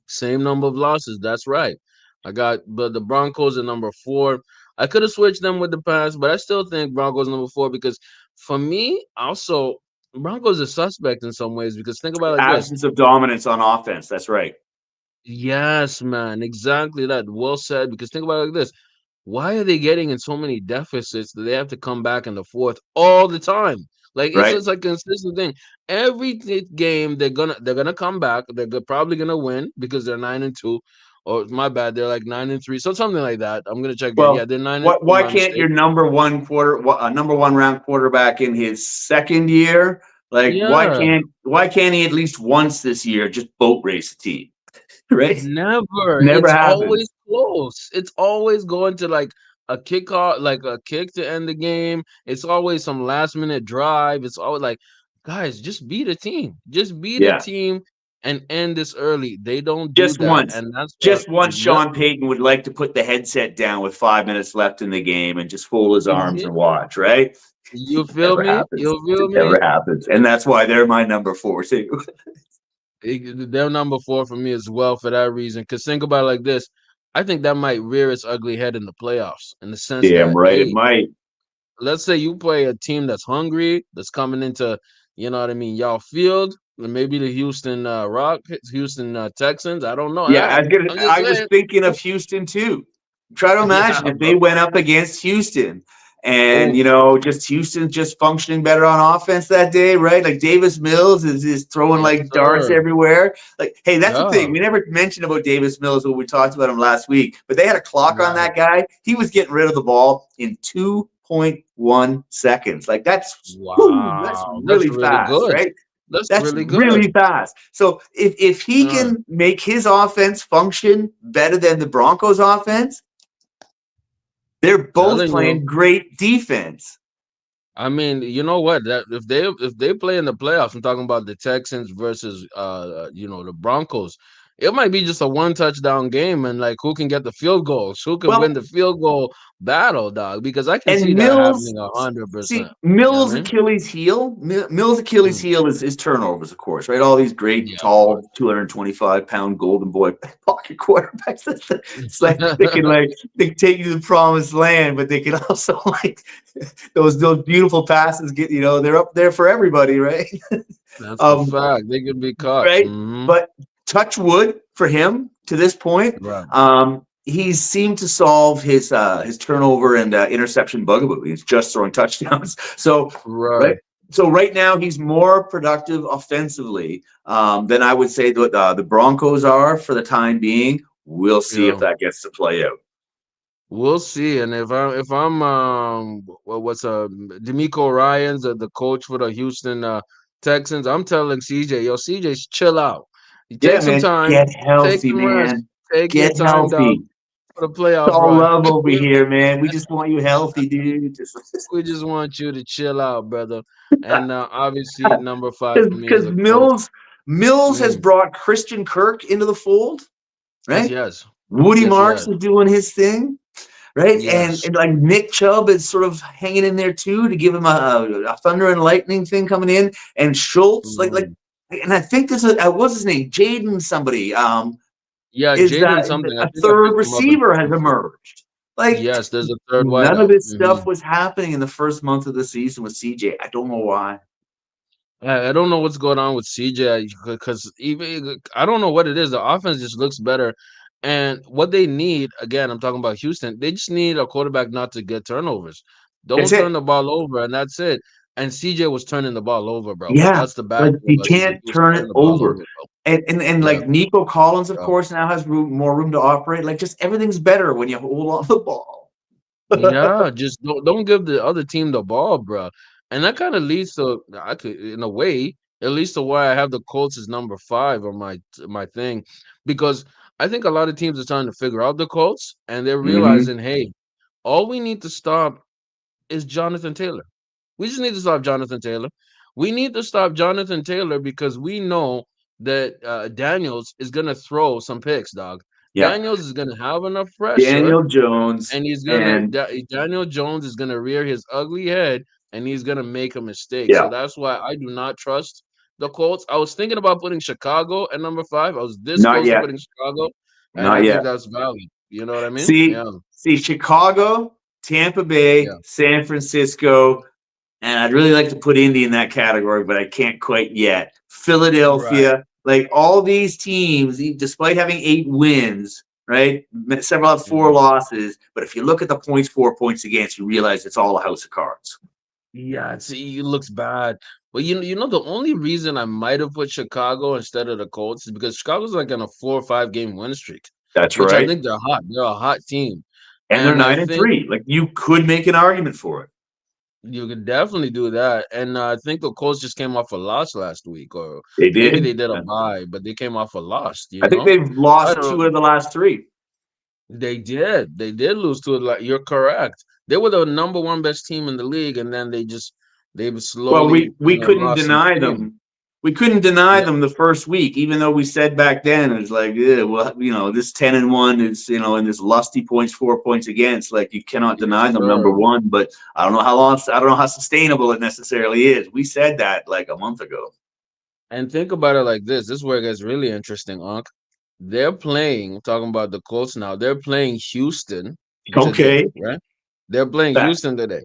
Same number of losses. That's right. I got but the Broncos at number four. I could have switched them with the pass, but I still think Broncos number four because for me, also Broncos are suspect in some ways because think about it like this. Absence of dominance on offense. That's right. Yes, man, exactly that. Well said. Because think about it like this. Why are they getting in so many deficits that they have to come back in the fourth all the time? Like it's Right. just like a consistent thing. Every game they're gonna come back. Probably gonna win because they're 9-2. Or my bad, they're like 9-3. So something like that. I'm gonna check again. Yeah, Well, they're 9-3. why My can't mistake. your number one round quarterback in his second year, like Yeah. why can't he at least once this year just boat race a team? Right? Never. Never It's always happens. close. It's always going to like a kickoff, like a kick to end the game. It's always some last minute drive. It's always like, guys, just beat a team. Just beat a Yeah. team and end this early. They don't do Just that. once. And that's what, Just once yep. Sean Payton would like to put the headset down with 5 minutes left in the game and just fold his arms and watch, right? You feel Never me? happens. You feel It never me? happens. And that's why they're my number four, too. They're number four for me as well for that reason. Because think about it like this. I think that might rear its ugly head in the playoffs in the sense Damn that, right it hey, might. let's say you play a team that's hungry, that's coming into, you know what I mean, y'all field, and maybe the Houston Rockets, Houston Texans. I don't know. Yeah, I'm just I was saying. thinking of Houston too. Try to Yeah, imagine if bro. they went up against Houston and Oof. just Houston just functioning better on offense that day, right? Like Davis Mills is throwing Yes, like darts sir. everywhere. Like, hey, that's the Yeah. thing. We never mentioned about Davis Mills when we talked about him last week, but they had a clock on Right. that guy. He was getting rid of the ball in 2.1 seconds. Like that's Wow. That's really really fast, good. right? That's That's really good. really fast. So if he Uh, can make his offense function better than the Broncos offense, they're both telling you. playing great defense. I mean, you know what? That if they play in the playoffs, I'm talking about the Texans versus the Broncos. It might be just a one touchdown game, and like who can get the field goals, who can win Well, the field goal battle, dog? Because I can see and that Mills, happening 100%. see, You know what Mills' I mean? Achilles heel, Mills' Achilles Mm. heel is turnovers, of course, right? All these great, Yeah, of tall, course. 225-pound golden boy pocket quarterbacks. It's like they can they take you to the promised land, but they can also like those beautiful passes get they're up there for everybody, right? That's a um, fact. They can be caught. right? Hmm. But touch wood for him to this point. Right, He's seemed to solve his turnover and interception bugaboo. He's just throwing touchdowns. So right. right. So right now he's more productive offensively than I would say the Broncos are for the time being. We'll see if Yeah. that gets to play out. We'll see. And if I'm what's D'Amico Ryans, the coach for the Houston Texans, I'm telling CJ, yo, CJ, chill out. You Yeah, take some man, time, get take healthy, some rest, man. take your Get time, dog, healthy. for the playoff All run. love over here, man. We just want you healthy, dude. Just We just want you to chill out, brother. And obviously, number five for me is because of course. Mills has Mm, brought Christian Kirk into the fold, yes, right? yes, Woody yes, Marks yes, is doing his thing, right? And, yes. and like Nick Chubb is sort of hanging in there too to give him a thunder and lightning thing coming in. And Schultz, Mhm. and I think this is what's his name, Jaden somebody, Yeah, is Jaden something. I a think I third picked him up in the receiver has preseason. emerged. Like Yes, there's a third none of wideout. this Hmm. stuff was happening in the first month of the season with CJ. I don't know why. I don't know what's going on with CJ because even I don't know what it is. The offense just looks better, and what they need again, I'm talking about Houston. They just need a quarterback not to get turnovers. That's Don't turn it. the ball over, and that's it. And CJ was turning the ball over, bro. Yeah, That's the bad like thing you about CJ. can't He was turn it turning the ball over. over, bro. And Yeah, like Nico Collins, of yeah. course, now has more room to operate. Like just everything's better when you hold on to the ball. Yeah, just don't give the other team the ball, bro. And that kind of leads to I could in a way, it leads to why I have the Colts as number five on my thing, because I think a lot of teams are trying to figure out the Colts and they're Hmm. realizing, hey, all we need to stop is Jonathan Taylor. We just need to stop Jonathan Taylor. We need to stop Jonathan Taylor because we know that Daniels is gonna throw some picks, dog. Yeah, Daniels is gonna have enough pressure, Daniel Jones and he's gonna and Daniel Jones is gonna rear his ugly head, and he's gonna make a mistake. So yeah, that's why I do not trust the Colts. I was thinking about putting Chicago at number 5. I was this not close to yet, putting Chicago, and not I yet. think that's valid. You know what I mean? See, Yeah, Chicago, Tampa yeah, Bay, San Francisco, and I'd really like to put Indy in that category, but I can't quite yet. right. Philadelphia, like all these teams, despite having 8 wins, right? Several have 4 losses, but if you look at the points, 4 points against, you realize it's all a house of cards. Yeah, it looks bad. But you know, the only reason I might have put Chicago instead of the Colts is because Chicago's like on a 4 or 5 game win streak, That's which I right. think they're hot. They're a hot team, And they're and I nine and think three. Like you could make an argument for it. you could definitely do that. And I think the Colts just came off a loss last week, or They maybe did. they did a bye, but they came off a loss. I think they've I lost 2 out don't. of the last 3. They did. They did lose to it. Like you're correct. They were the number one best team in the league, and then they've Well, slowly we couldn't lost some deny steam. them. We couldn't deny Yeah, them the first week, even though we said back then it was like, yeah, well, this 10-1 is, and this lusty points, 4 points against. Like you cannot yes, deny them number sir. one. But I don't know how long. I don't know how sustainable it necessarily is. We said that like a month ago. And think about it like this. This is where it gets really interesting, Unc. They're playing, talking about the Colts now, they're playing Houston today, Okay, right? They're playing that Houston today.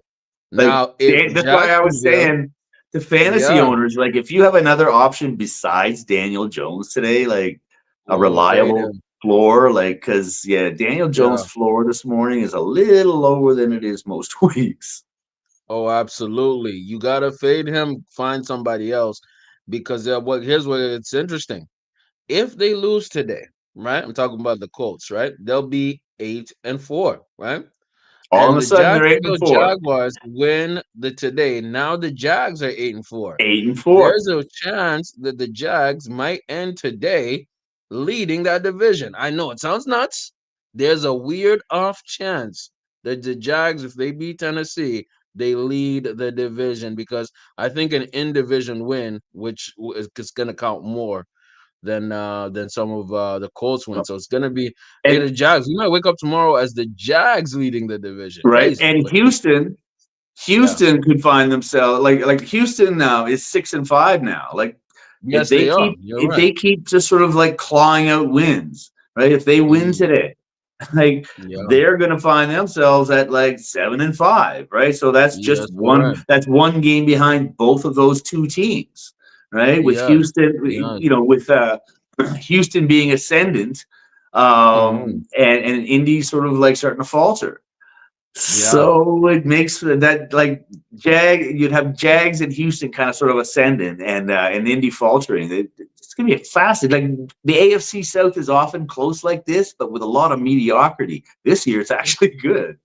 like Now, if that's why I was Jacksonville, saying to fantasy yeah, owners, like if you have another option besides Daniel Jones today, like a fade reliable him. floor, like because Daniel Jones' Yeah. floor this morning is a little lower than it is most weeks. Oh, absolutely. You gotta fade him, find somebody else, because here's what it's interesting. If they lose today, right? I'm talking about the Colts, right? They'll be 8-4, right? All of And a the sudden, they're eight and Jacksonville four, Jaguars win the today. Now the Jags are 8-4. 8-4. There's a chance that the Jags might end today leading that division. I know it sounds nuts. There's a weird off chance that the Jags, if they beat Tennessee, they lead the division because I think an in division win, which is going to count more than some of the Colts win. So it's gonna be And the Jags. We might wake up tomorrow as the Jags leading the division. right, Crazy, and but yeah, yeah. Houston could find themselves like Houston now is 6-5 now. Like Yes, they are. You're if right. they keep just sort of like clawing out wins, right? If they win Mm, today, like yeah. they're gonna find themselves at like 7-5, right? So Yes, correct. that's one game behind both of those two teams, right? With Yes. Houston, Yes. with Houston being ascendant, Hmm. and Indy sort of like starting to falter. Yeah. So it makes that like you'd have Jags and Houston kind of sort of ascending and Indy faltering. It's gonna be fascinating. Like the AFC South is often close like this, but with a lot of mediocrity. This year, it's actually good.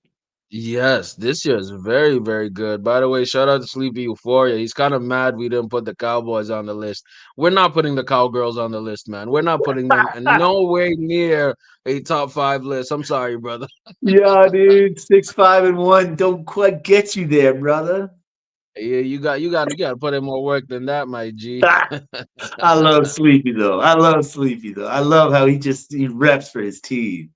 Yes, this year is very, very good. By the way, shout out to Sleepy Euphoria. He's kind of mad we didn't put the Cowboys on the list. We're not putting the Cowgirls on the list, man. We're not putting them in nowhere near a top 5 list. I'm sorry, brother. Yeah, dude, 6-5-1 don't quite get you there, brother. Yeah, you got to put in more work than that, my G. I love Sleepy though. I love Sleepy though. I love how he reps for his team.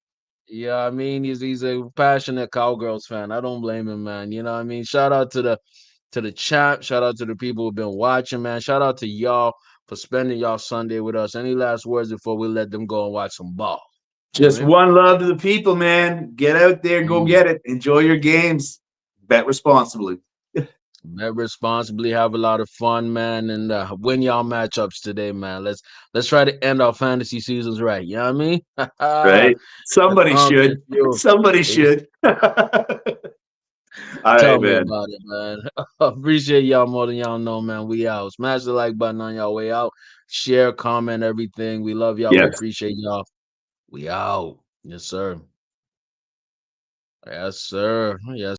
Yeah, I mean he's a passionate Cowgirls fan. I don't blame him, man. You know what I mean? Shout out to the chat. Shout out to the people who've been watching, man. Shout out to y'all for spending y'all Sunday with us. Any last words before we let them go and watch some ball? You know what Just I mean? one love to the people, man. Get out there, go Mm. get it. Enjoy your games. Bet responsibly. Bet responsibly, have a lot of fun, man, and win y'all matchups today, man. Let's try to end our fantasy seasons right. You know what I mean? Right? It's Somebody Unc, should. it's you. Somebody should. All Tell right, me man. about it, man. Appreciate y'all more than y'all know, man. We out. Smash the like button on y'all way out. Share, comment, everything. We love y'all. We Yes. appreciate y'all. We out. Yes, sir. Yes, sir. Yes,